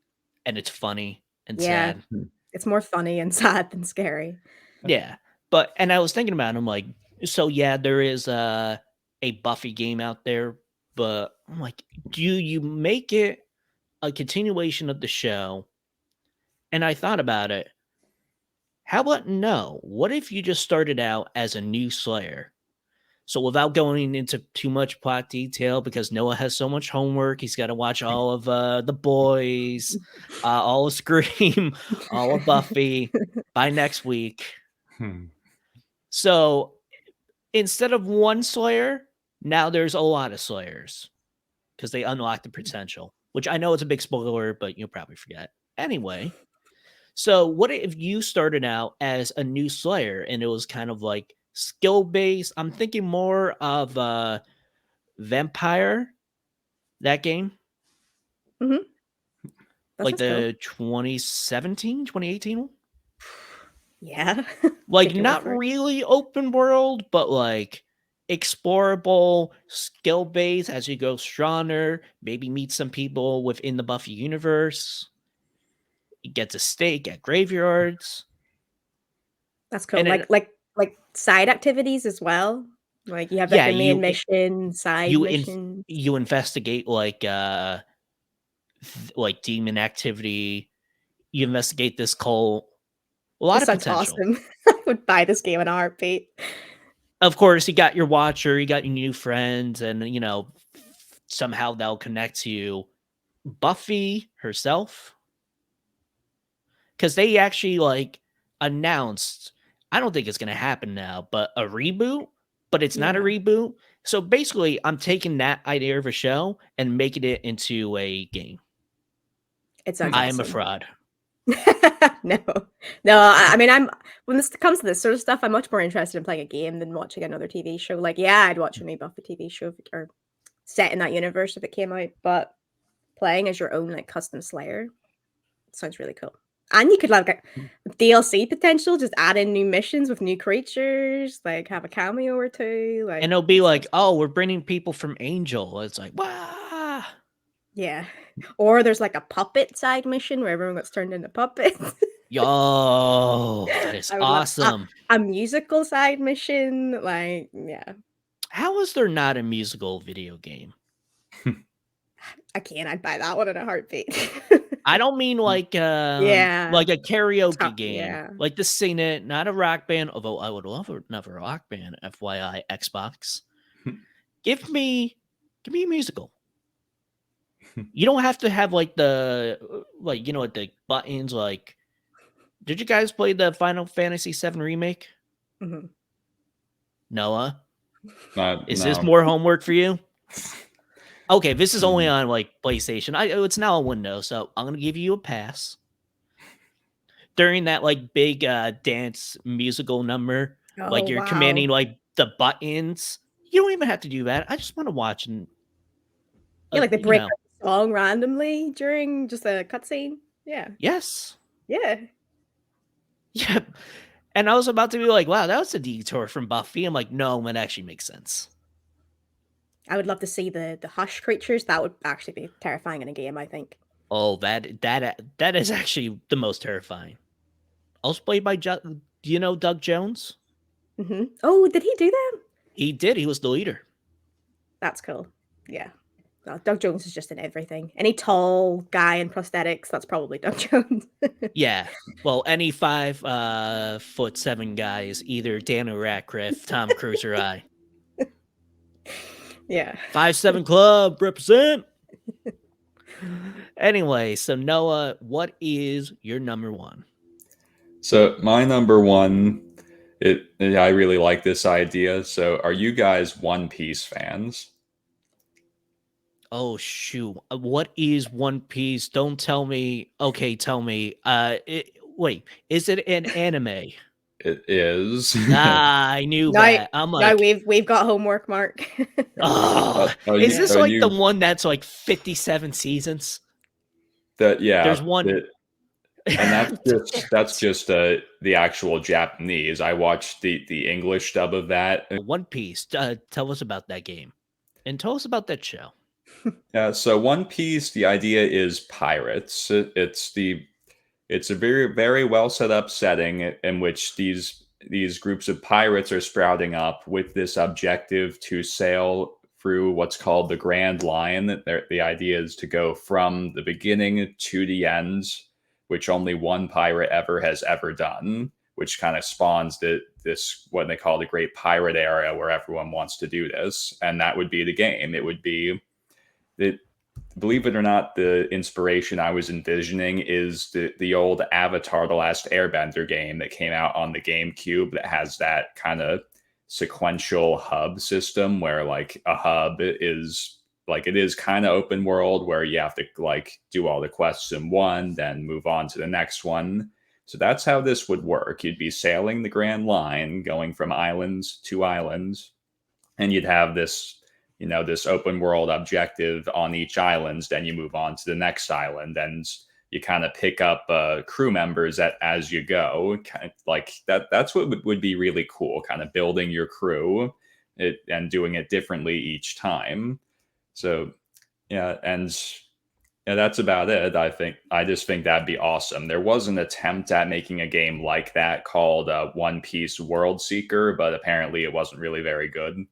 And it's funny and yeah, sad. it's more funny and sad than scary. Yeah. But and I was thinking about it, I'm like, so yeah, there is a Buffy game out there, but I'm like, do you make it a continuation of the show? And I thought about it. How about no? What if you just started out as a new Slayer? So without going into too much plot detail, because Noah has so much homework, he's got to watch all of the boys, all of Scream, all of Buffy by next week. Hmm. So instead of one Slayer, now there's a lot of Slayers because they unlock the potential, which I know it's a big spoiler, but you'll probably forget. Anyway, so what if you started out as a new Slayer and it was kind of like skill based? I'm thinking more of Vampire, that game, That like sounds cool. the 2017, 2018 one. Yeah. Like Take your word not for it. really open world, but like explorable, skill based as you go stronger, maybe meet some people within the Buffy universe. You get to stake at graveyards. That's cool. And then Like side activities as well. Like you have like yeah, the main mission, side missions. you investigate like demon activity. You investigate this cult. A lot This of sounds potential. awesome. I would buy this game in a heartbeat. Of course, you got your watcher, you got your new friends, and you know somehow they'll connect to Buffy herself because they actually like announced. I don't think it's gonna happen now, but a reboot. But it's not a Yeah. reboot. So basically, I'm taking that idea of a show and making it into a game. It sounds I am a awesome. fraud. No. No, I mean I'm when this comes to this sort of stuff, I'm much more interested in playing a game than watching another TV show. Like, yeah, I'd watch a new Buffy TV show or set in that universe if it came out, but playing as your own like custom Slayer sounds really cool. And you could like DLC potential, just add in new missions with new creatures, like have a cameo or two. Like And it'll be it like, sounds oh, we're bringing people from Angel. It's like, wow. yeah. Or there's like a puppet side mission where everyone gets turned into puppets. Yo, that is I would love awesome. a musical side mission. Like, yeah. How is there not a musical video game? I'd buy that one in a heartbeat. I don't mean like Yeah. a karaoke game, Yeah. like to sing it, not a rock band. Although I would love another rock band. FYI, Xbox. Give me a musical. You don't have to have like the the buttons. Like, did you guys play the Final Fantasy VII remake? Mhm. Noah, is this No. more homework for you? Okay, this is only Mhm. on like PlayStation. It's now on Windows, so I'm gonna give you a pass. During that like big dance musical number, Oh, like you're wow. commanding like the buttons. You don't even have to do that. I just want to watch and Yeah, like they you break know, up the song randomly during just a cutscene. Yeah. yes, Yeah. yep. And I was about to be like, wow, that was a detour from Buffy. I'm like, no, it actually makes sense. I would love to see the hush creatures. That would actually be terrifying in a game, I think. Oh, that is actually the most terrifying. Also played by do you know Doug Jones? Oh, did he do that? He did. He was the leader. That's cool. Yeah. Well, Doug Jones is just in everything. Any tall guy in prosthetics, that's probably Doug Jones. Yeah. Well, any 5'7" guy is either Daniel Radcliffe, Tom Cruise, or I. Yeah. 5'7" Club represent. Anyway, so Noah, what is your number one? So my number one, I really like this idea. So are you guys One Piece fans? Oh shoot! What is One Piece? Don't tell me. Okay, tell me. Wait, is it an anime? It is. I knew Now, that. I'm now like, we've got homework, Mark. oh, are is you? this Yeah. Are like the you? one that's like 57 seasons? That There's yeah. one. And that's Damn it. just the actual Japanese. I watched the English dub of that. One Piece. Tell us about that game, and tell us about that show. Yeah, so One Piece, the idea is pirates. It's a very well set up setting in which these groups of pirates are sprouting up with this objective to sail through what's called the Grand Line. The idea is to go from the beginning to the end, which only one pirate ever has ever done, which kind of spawns this what they call the Great Pirate Era, where everyone wants to do this, and that would be the game. It would be that, believe it or not, the inspiration I was envisioning is the old Avatar: The Last Airbender game that came out on the GameCube that has that kind of sequential hub system where like a hub is like it is kind of open world where you have to like do all the quests in one, then move on to the next one. So that's how this would work. You'd be sailing the Grand Line, going from islands to islands, and you'd have this this open world objective on each island. Then you move on to the next island, and you kind of pick up crew members as you go. Kind of like that's what would be really cool, kind of building your crew and doing it differently each time. So yeah, and yeah, that's about it. I just think that'd be awesome. There was an attempt at making a game like that called One Piece World Seeker, but apparently it wasn't really very good.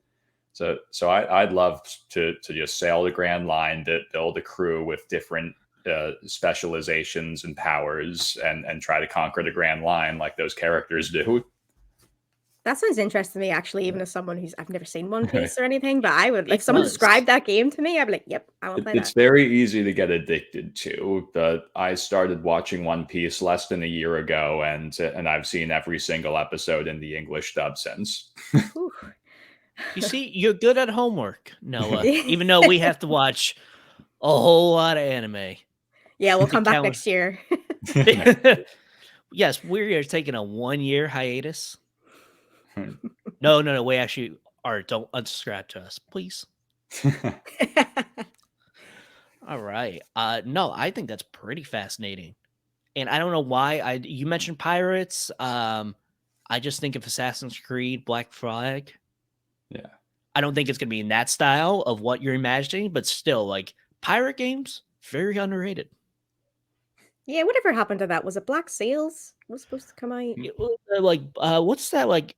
So I'd love to just sail the Grand Line, to build a crew with different specializations and powers, and try to conquer the Grand Line like those characters do. That sounds interesting to me, actually, even as someone I've never seen One Piece or anything, but I would, if It someone does. described that game to me, I'd be like, yep, I want to play It's that. very easy to get addicted to. But I started watching One Piece less than a year ago, and I've seen every single episode in the English dub since. Whew. You see, you're good at homework, Noah. Even though we have to watch a whole lot of anime. Yeah, we'll to come back count- next year. Yes, we're taking a 1-year hiatus. No. Wait, actually, Art, don't unsubscribe to us, please. All right. No, I think that's pretty fascinating, and I don't know why. You mentioned pirates. I just think of Assassin's Creed, Black Flag. Yeah. I don't think it's gonna be in that style of what you're imagining, but still, like pirate games, very underrated. Yeah, whatever happened to that? Was it Black Sails was supposed to come out? It was, like, what's that like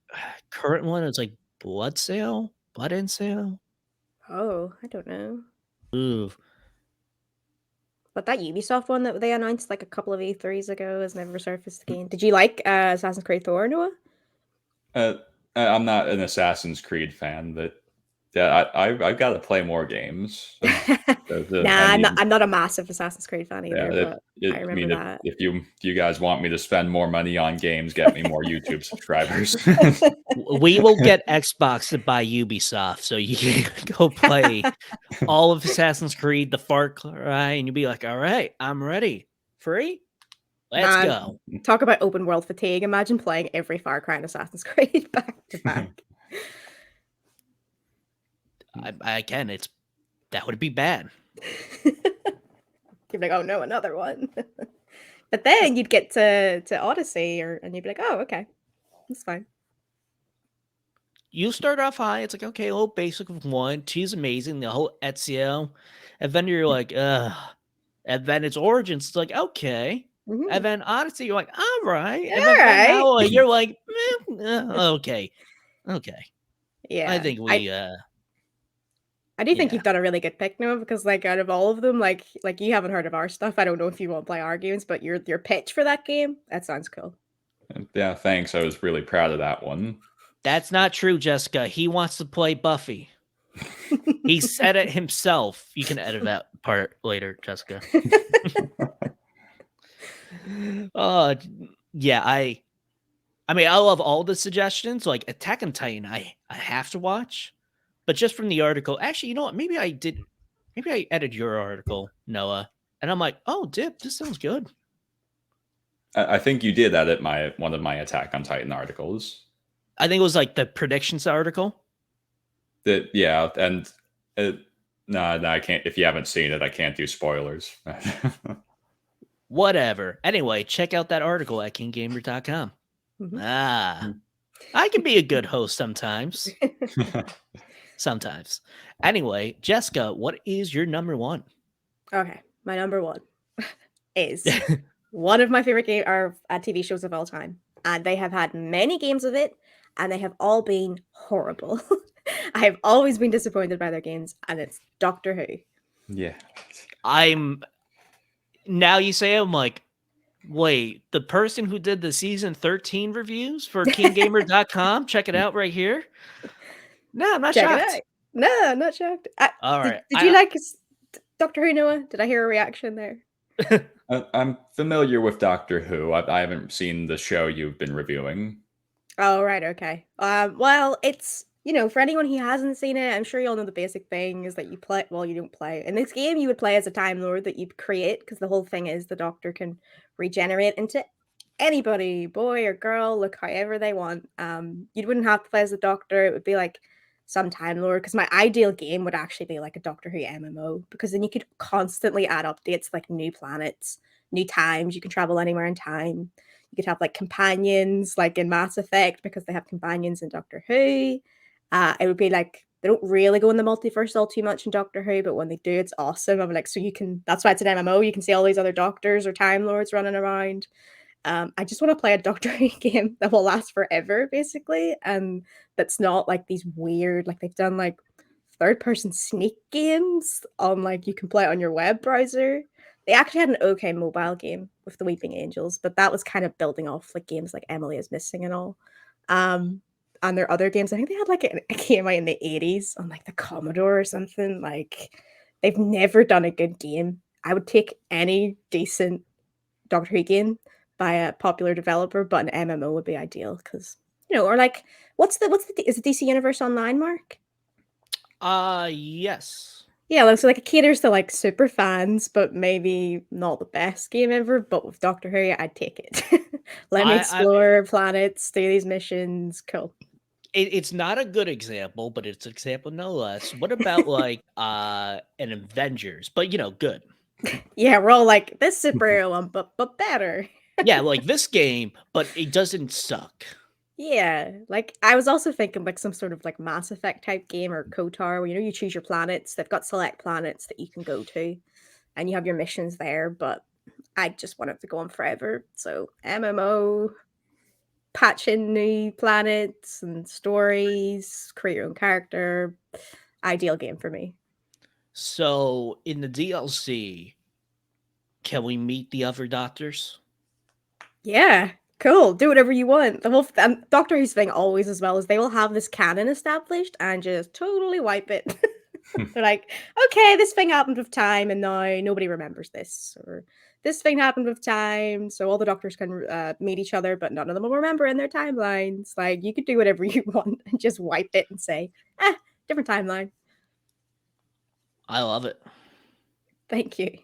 current one? It's like Blood Sail, Blood and Sail. Oh, I don't know. Ooh, But that Ubisoft one that they announced like a couple of E3s ago has never surfaced again. Did you like Assassin's Creed 4, Noah? I'm not an Assassin's Creed fan, but yeah, I've got to play more games. I Nah, need. I'm not a massive Assassin's Creed fan Yeah, either, but I I remember mean, that. if you guys want me to spend more money on games, get me more YouTube subscribers. We will get Xbox to buy Ubisoft, so you can go play all of Assassin's Creed, the Far Cry, and you'll be like, all right, I'm ready. Free? Let's Man, go. talk about open world fatigue. Imagine playing every Far Cry and Assassin's Creed back to back. Again, that would be bad. You'd be like, oh no, another one. But then you'd get to Odyssey, and you'd be like, oh, okay, that's fine. You start off high, it's like, okay, a little basic of 1, 2's amazing, the whole Ezio, and then you're like, ugh. And then it's Origins, it's like, okay. Mhm. And then Odyssey, you're like, all right. And All then right. now you're like, okay. Yeah, I think we I do think yeah. you've done a really good pick, Noah, because like out of all of them, like you haven't heard of our stuff. I don't know if you want to play our games, but your pitch for that game, that sounds cool. Yeah, thanks. I was really proud of that one. That's not true, Jessica. He wants to play Buffy. He said it himself. You can edit that part later, Jessica. Yeah, I mean, I love all the suggestions. Like Attack on Titan, I have to watch. But just from the article, actually, you know what? Maybe I edited your article, Noah. And I'm like, oh, Dip, this sounds good. I think you did edit one of my Attack on Titan articles. I think it was like the predictions article. Yeah, and no, I can't. If you haven't seen it, I can't do spoilers. Whatever. Anyway, check out that article at KeenGamer.com. Mm-hmm. I can be a good host sometimes. Sometimes. Anyway, Jessica, what is your number 1? Okay, my number 1 is one of my favorite TV shows of all time, and they have had many games of it, and they have all been horrible. I have always been disappointed by their games, and it's Doctor Who. Yeah. Now you say I'm like, wait, the person who did the season 13 reviews for KeenGamer.com, check it out right here. No, I'm not shocked. No, I'm not shocked. All right. Did you like Doctor Who, Noah? Did I hear a reaction there? I'm familiar with Doctor Who. I haven't seen the show you've been reviewing. Oh, right. Okay. Well, it's, for anyone who hasn't seen it, I'm sure you all know the basic thing is that you play, well, you don't play. In this game, you would play as a Time Lord that you create, because the whole thing is the Doctor can regenerate into anybody, boy or girl, look however they want. You wouldn't have to play as the Doctor. It would be like some Time Lord, because my ideal game would actually be like a Doctor Who MMO, because then you could constantly add updates, like new planets, new times. You can travel anywhere in time. You could have like companions, like in Mass Effect, because they have companions in Doctor Who. It would be like, they don't really go in the multiverse all too much in Doctor Who, but when they do, it's awesome. I'm like, so you can, that's why it's an MMO. You can see all these other Doctors or Time Lords running around. I just want to play a Doctor Who game that will last forever, basically, and that's not like these weird, like they've done like third-person sneak games on, like, you can play it on your web browser. They actually had an okay mobile game with the Weeping Angels, but that was kind of building off like games like Emily is Missing and all. And their other games, I think they had like a game out in the 80s on like the Commodore or something. Like, they've never done a good game. I would take any decent Doctor Who game by a popular developer, but an MMO would be ideal, because or like, is it DC Universe Online, Mark? Yes. Yeah, so like it caters to like super fans, but maybe not the best game ever. But with Doctor Who, I'd take it. Let me explore planets, do these missions. Cool. It's not a good example, but it's an example no less. What about like an Avengers? But good. Yeah, we're all like, this superhero one, but better. Yeah, like this game, but it doesn't suck. Yeah, like I was also thinking like some sort of like Mass Effect type game, or KOTOR, where you choose your planets. They've got select planets that you can go to, and you have your missions there. But I just want it to go on forever. So MMO, patch in new planets and stories, create your own character. Ideal game for me. So in the DLC, Can we meet the other doctors? Yeah, cool. Do whatever you want. The whole Doctor Who's thing always as well is they will have this canon established and just totally wipe it. They're like, okay, this thing happened with time, and now nobody remembers this, or this thing happened with time, so all the doctors can meet each other, but none of them will remember in their timelines. Like, you could do whatever you want and just wipe it and say, different timeline. I love it. Thank you.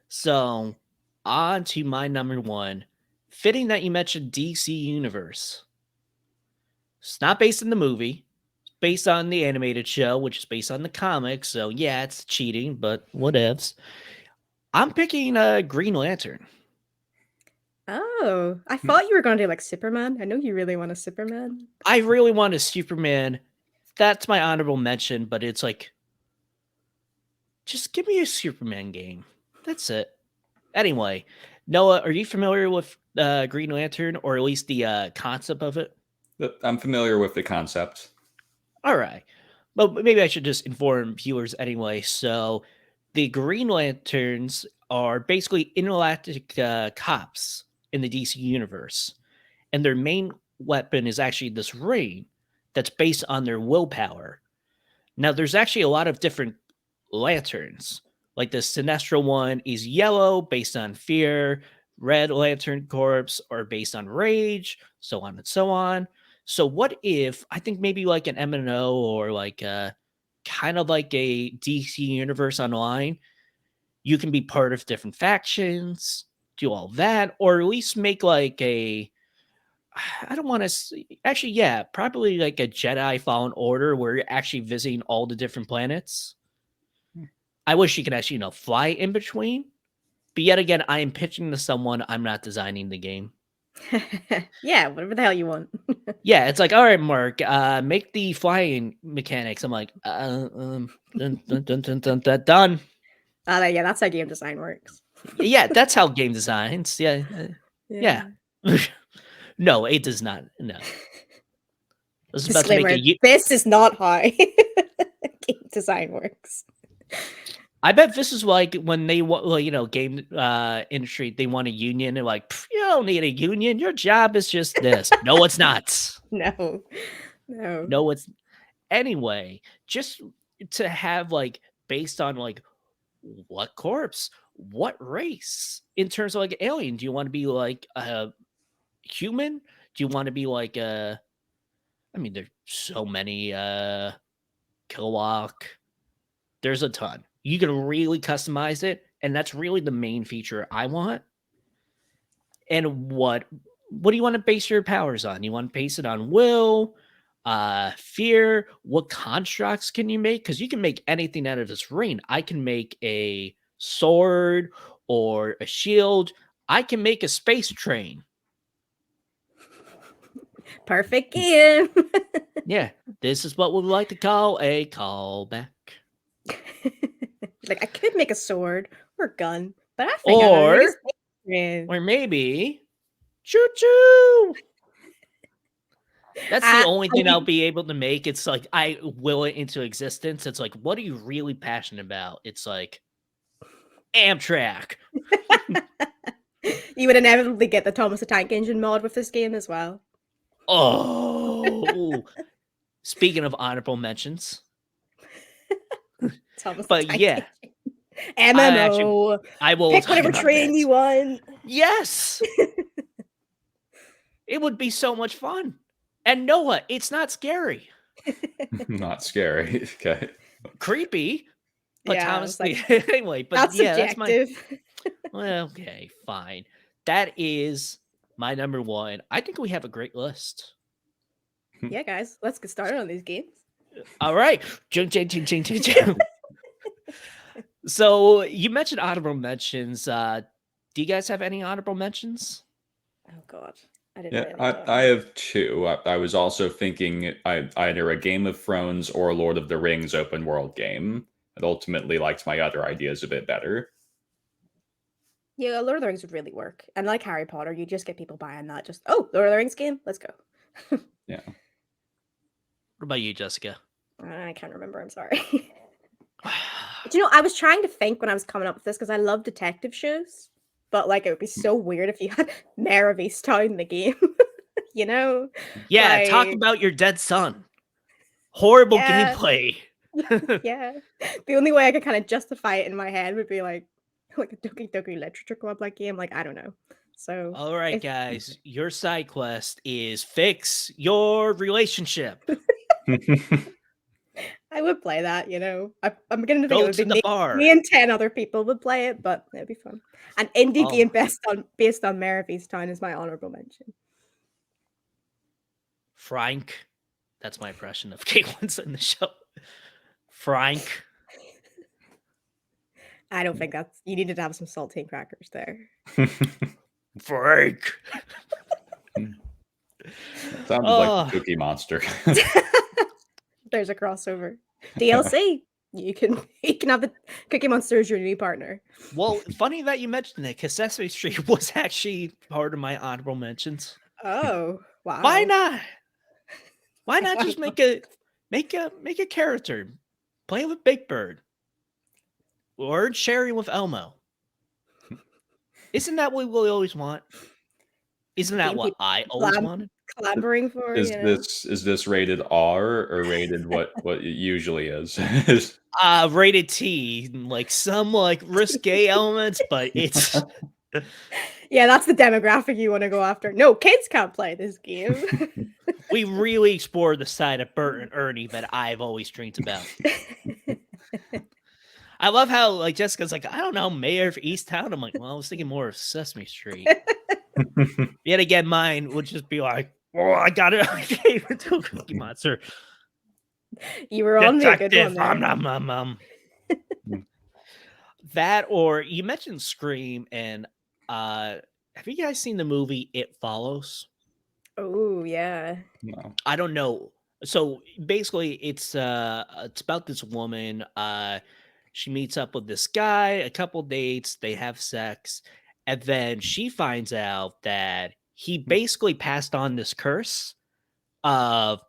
So, on to my number one. Fitting that you mentioned DC Universe. It's not based in the movie. It's based on the animated show, which is based on the comics. So, yeah, it's cheating, but whatevs. I'm picking Green Lantern. Oh, I thought you were going to do like Superman. I know you really want a Superman. I really want a Superman. That's my honorable mention, but it's like, just give me a Superman game. That's it. Anyway, Noah, are you familiar with Green Lantern, or at least the concept of it? I'm familiar with the concept. All right. But maybe I should just inform viewers anyway. So, the Green Lanterns are basically intergalactic cops in the DC universe. And their main weapon is actually this ring that's based on their willpower. Now, there's actually a lot of different lanterns. Like the Sinestro one is yellow, based on fear. Red Lantern Corps are based on rage, so on and so on. So what if, I think maybe like an MNO or like kind of like a DC Universe Online, you can be part of different factions, do all that, or at least make like a, I don't want to actually, yeah, probably like a Jedi Fallen Order where you're actually visiting all the different planets. I wish you could actually, fly in between. But yet again, I am pitching to someone. I'm not designing the game. Yeah, whatever the hell you want. Yeah, it's like, all right, Mark, make the flying mechanics. I'm like, done. Yeah, that's how game design works. Yeah, that's how game designs. Yeah, yeah. No, it does not. No. This is about to Disclaimer, make a. this is not how game design works. I bet this is like when they want, game industry, they want a union. They're like, you don't need a union. Your job is just this. No, it's not. No. No, it's anyway. Just to have like based on like what corpse, what race in terms of like alien. Do you want to be like a human? Do you want to be like a? I mean, there's so many Kilowog. There's a ton. You can really customize it, and that's really the main feature I want. And what do you want to base your powers on? You want to base it on will, fear? What constructs can you make? Because you can make anything out of this ring. I can make a sword or a shield. I can make a space train. Perfect game. Yeah, this is what we like to call a callback. Like, I could make a sword or a gun, but I think I'm gonna make a space train. Or maybe choo choo. That's the only thing I'll be able to make. It's like I will it into existence. It's like, what are you really passionate about? It's like Amtrak. You would inevitably get the Thomas the Tank Engine mod with this game as well. Oh, speaking of honorable mentions, Thomas but the Tank yeah, MMO. I will Pick whatever train you want. Yes, it would be so much fun. And Noah, it's not scary. Not scary. Okay. Creepy. But yeah, Thomas, like, anyway, but that's yeah, subjective. that's my. Well, okay, fine. That is my number one. I think we have a great list. Yeah, guys, let's get started on these games. All right. So you mentioned honorable mentions. Do you guys have any honorable mentions? Oh God, I didn't. Yeah, really I have two. I was also thinking either a Game of Thrones or Lord of the Rings open world game. I ultimately liked my other ideas a bit better. Yeah, Lord of the Rings would really work. And like Harry Potter, you just get people buying that. Just, oh, Lord of the Rings game? Let's go. Yeah. What about you, Jessica? I can't remember. I'm sorry. Do you know, I was trying to think when I was coming up with this because I love detective shows, but like it would be so weird if you had Mayor of Easttown in the game. You know? Yeah, talk Like, about your dead son. Horrible yeah, gameplay. yeah. The only way I could kind of justify it in my head would be like a Doki Doki Literature Club like game. Like, I don't know. So All right, if guys, your side quest is fix your relationship. I would play that, you know. I'm beginning to think it Go would to be the me, bar. me and 10 other people would play it, but it'd be fun. An indie Oh. game based on Mayor of Easttown is my honorable mention. Frank. That's my impression of Caitlin's in the show. Frank. I don't think that's you needed to have some saltine crackers there. Frank. Sounds like the Cookie Monster. There's a crossover. DLC. You can have the Cookie Monster as your new partner. Well, funny that you mentioned it, because Sesame Street was actually part of my honorable mentions. Oh, wow. Why not? Why not Why just not? make a character? Play with Big Bird. Or sharing with Elmo. Isn't that what we always want? Isn't that Game what people I always wanted? Clambering for, Is you know? this rated R or rated what it usually is? Rated T, like some like risque elements, but it's Yeah, that's the demographic you want to go after. No, kids can't play this game. we really explore the side of Bert and Ernie that I've always dreamed about. I love how like Jessica's like, I don't know, Mayor of Easttown. I'm like, well, I was thinking more of Sesame Street. Yet again, mine would just be like, oh, I got it. Okay, Cookie Monster. You were on the good Detective. one there. That, or you mentioned Scream, and have you guys seen the movie It Follows? Oh, yeah. No. I don't know. So basically, it's about this woman. She meets up with this guy, a couple dates, they have sex, and then she finds out that he basically passed on this curse of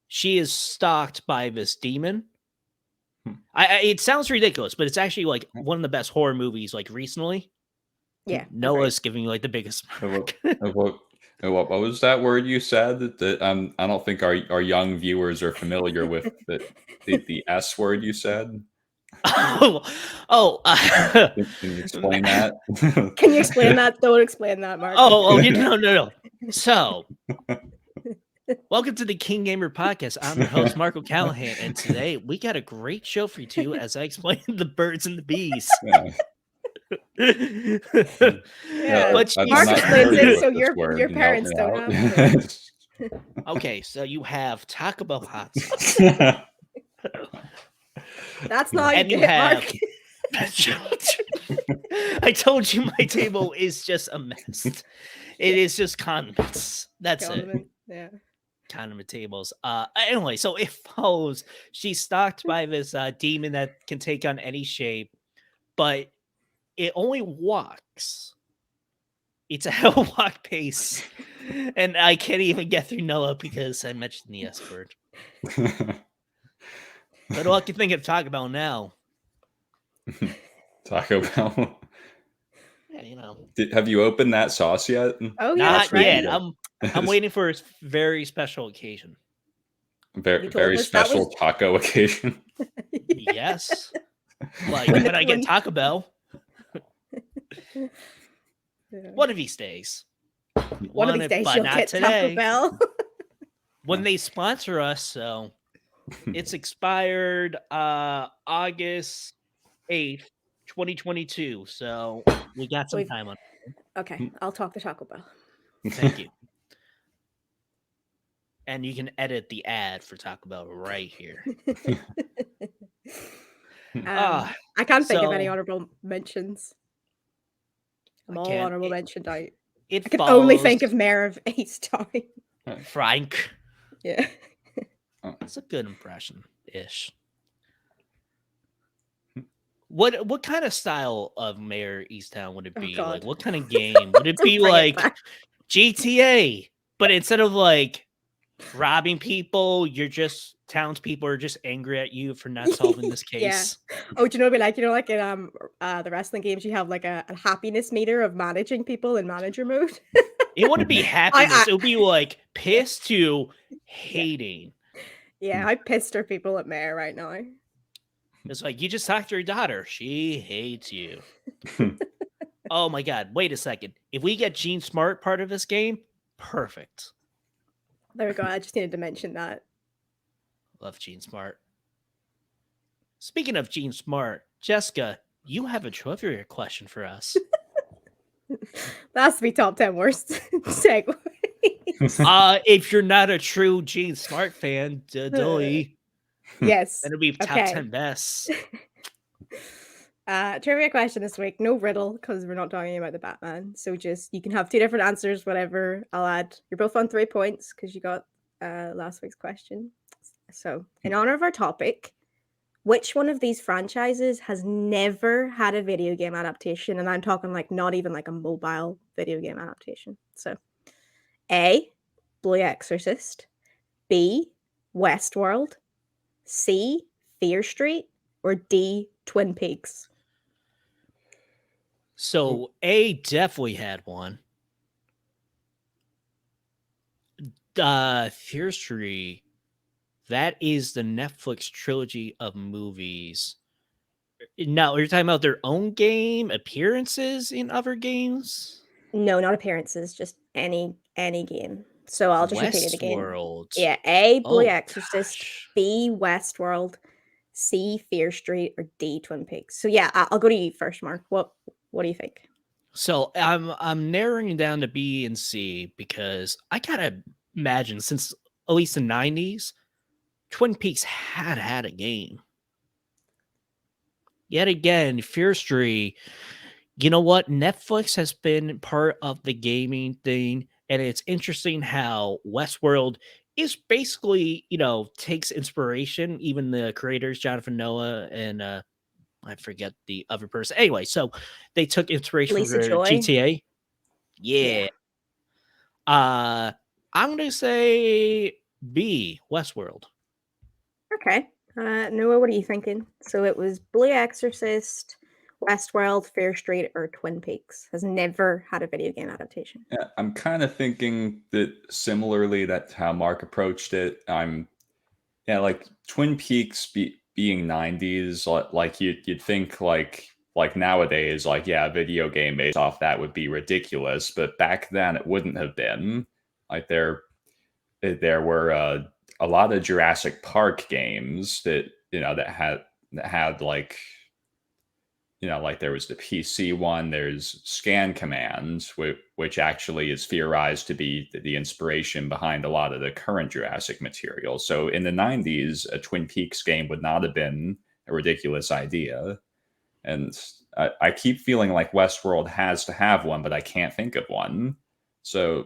she is stalked by this demon. It sounds ridiculous, but it's actually like one of the best horror movies like recently. Yeah. Noah's giving you like the biggest mark. What was that word you said? That I don't think our young viewers are familiar with the S word you said. Can Can you explain that? Can you explain that? Don't explain that, Mark. No. So, welcome to the KeenGamer podcast. I'm your host, Mark O'Callahan, and today we got a great show for you too, as I explain the birds and the bees. Yeah. But Mark not explains familiar it with so this your word. Can you help parents me don't out? have to. okay, so you have Taco Bell hot sauce. That's not And you good, have Mark. I told you my table is just a mess. It is just condiments. That's it. Yeah. Condiment tables. Anyway, so It Follows. She's stalked by this demon that can take on any shape, but it only walks. It's a hell walk pace. And I can't even get through Noah because I mentioned the S word. But all I can think of Taco Bell now. Taco Bell. Yeah, you know. Have you opened that sauce yet? Oh, yeah, Not that's right. yet. I'm waiting for a very special occasion. Very us that special was- taco occasion. Yes. Like when I get Taco Bell. Yeah. One of these days. One of these days but you'll not get today. Taco Bell. When they sponsor us, so it's expired August 8th, 2022. So we got some time on. Okay, I'll talk to Taco Bell. Thank you. And you can edit the ad for Taco Bell right here. I can't think of any so- honorable mentions. I'm all can't- honorable mentioned out. It I can only think follows of Mayor of Easttown. Frank. Yeah. That's a good impression ish. What kind of style of Mayor Easttown would it Oh, be? God. Like what kind of game? Would it Don't be bring it like back. GTA? But instead of like robbing people, you're just townspeople are just angry at you for not solving this Yeah. case. Oh, do you know what it'd be like? Like in the wrestling games, you have like a happiness meter of managing people in manager mode. It wouldn't be happiness. It would be like Yeah. pissed to hating. Yeah, I pissed her people at Mayor right now. It's like, you just talked to your daughter. She hates you. Oh my God. Wait a second. If we get Gene Smart part of this game, perfect. There we go. I just needed to mention that. Love Gene Smart. Speaking of Gene Smart, Jessica, you have a trivia question for us. That has to be top 10 worst segue. If you're not a true Gene Smart fan, dilly, Yes. then it'll be top 10 best. Trivia question this week. No riddle, because we're not talking about the Batman. So just, you can have 2 different answers, whatever. I'll add. You're both on 3 points because you got last week's question. So, in honor of our topic, which one of these franchises has never had a video game adaptation? And I'm talking like not even like a mobile video game adaptation. So, A, Blue Exorcist, B, Westworld, C, Fear Street, or D, Twin Peaks? So A definitely had one. Fear Street, that is the Netflix trilogy of movies. Now, you're talking about their own game, appearances in other games? No, not appearances, just any game. So I'll just repeat it again. Westworld. Yeah, A, Blue Oh, Exorcist, gosh. B, Westworld, C, Fear Street, or D, Twin Peaks. So yeah, I'll go to you first, Mark. What do you think? So I'm narrowing it down to B and C because I gotta imagine since at least the 90s, Twin Peaks had a game. Yet again, Fear Street, you know what? Netflix has been part of the gaming thing, and it's interesting how Westworld is basically, takes inspiration, even the creators, Jonathan Noah and I forget the other person. Anyway, so they took inspiration Lisa from Joy? GTA. Yeah. I'm gonna say B, Westworld. Okay. Noah, what are you thinking? So it was Blue Exorcist, Westworld, Fear Street, or Twin Peaks. Has never had a video game adaptation. Yeah, I'm kind of thinking that similarly, that's how Mark approached it. Like Twin Peaks being 90s, like you'd think like nowadays, like, yeah, a video game based off that would be ridiculous, but back then it wouldn't have been. Like there were a lot of Jurassic Park games that had like, like there was the PC one, there's Scan Command, which actually is theorized to be the inspiration behind a lot of the current Jurassic material. So in the 90s, a Twin Peaks game would not have been a ridiculous idea. And I keep feeling like Westworld has to have one, but I can't think of one. So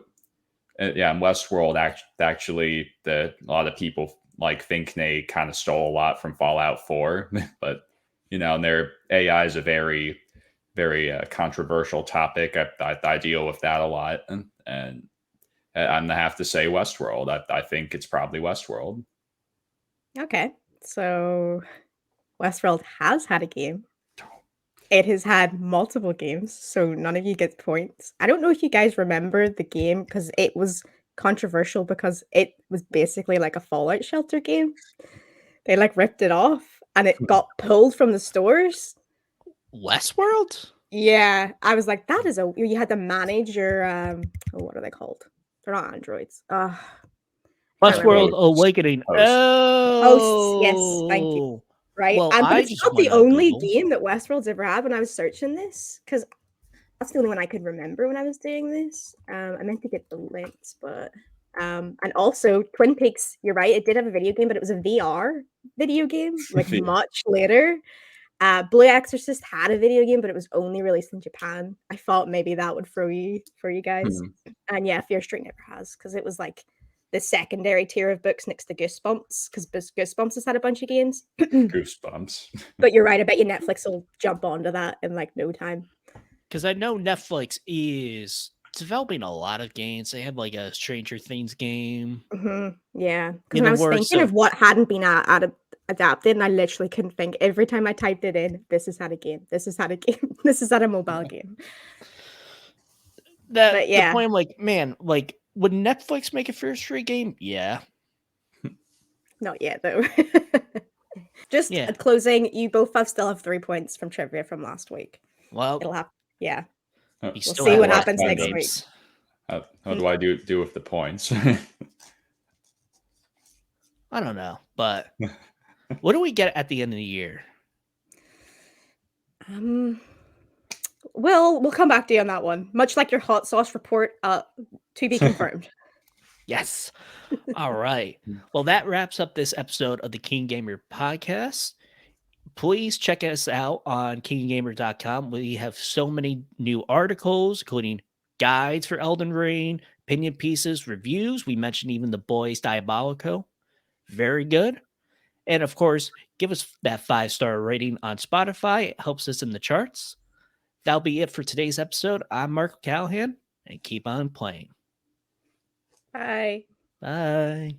yeah, in Westworld, actually, a lot of people think they kind of stole a lot from Fallout 4, but and their AI is a very, very controversial topic. I deal with that a lot, and I'm gonna have to say Westworld. I think it's probably Westworld. Okay, so Westworld has had a game. It has had multiple games, so none of you get points. I don't know if you guys remember the game because it was controversial because it was basically like a Fallout Shelter game. They ripped it off and it got pulled from the stores. Westworld? Yeah, I was like, that is you had to manage your what are they called? They're not androids. Westworld Awakening. Hosts, yes, thank you. Right, Well, but I it's just not the went on only Google. game that Westworld's ever had when I was searching this, because that's the only one I could remember when I was doing this. I meant to get the links, but and also Twin Peaks, you're right, it did have a video game, but it was a VR video game, much later. Blue Exorcist had a video game, but it was only released in Japan. I thought maybe that would throw you for you guys. And yeah, Fear Street never has, because it was like the secondary tier of books next to Goosebumps, because Goosebumps has had a bunch of games. Goosebumps. But you're right, I bet you Netflix will jump onto that in no time. Because I know Netflix is developing a lot of games. They have like a Stranger Things game. Yeah, because You when know, I was we're thinking so of what hadn't been adapted, and I literally couldn't think. Every time I typed it in, this is how a game. This is how a game. This is how a mobile game. that But the yeah, point. I'm like, man, like would Netflix make a Fear Street game? Yeah, not yet though. Just yeah. at closing, you both still have 3 points from trivia from last week. Well, It'll happen. Yeah, Uh, you we'll still see have what do I happens spend next them? week. games. How do I do with the points? I don't know, but what do we get at the end of the year? We'll come back to you on that one. Much like your hot sauce report, to be confirmed. Yes. All right. Well, that wraps up this episode of the KeenGamer podcast. Please check us out on KeenGamer.com. We have so many new articles, including guides for Elden Ring, opinion pieces, reviews. We mentioned even the boys Diabolico. Very good. And of course, give us that 5-star rating on Spotify. It helps us in the charts. That'll be it for today's episode. I'm Mark Callahan, and keep on playing. Bye. Bye.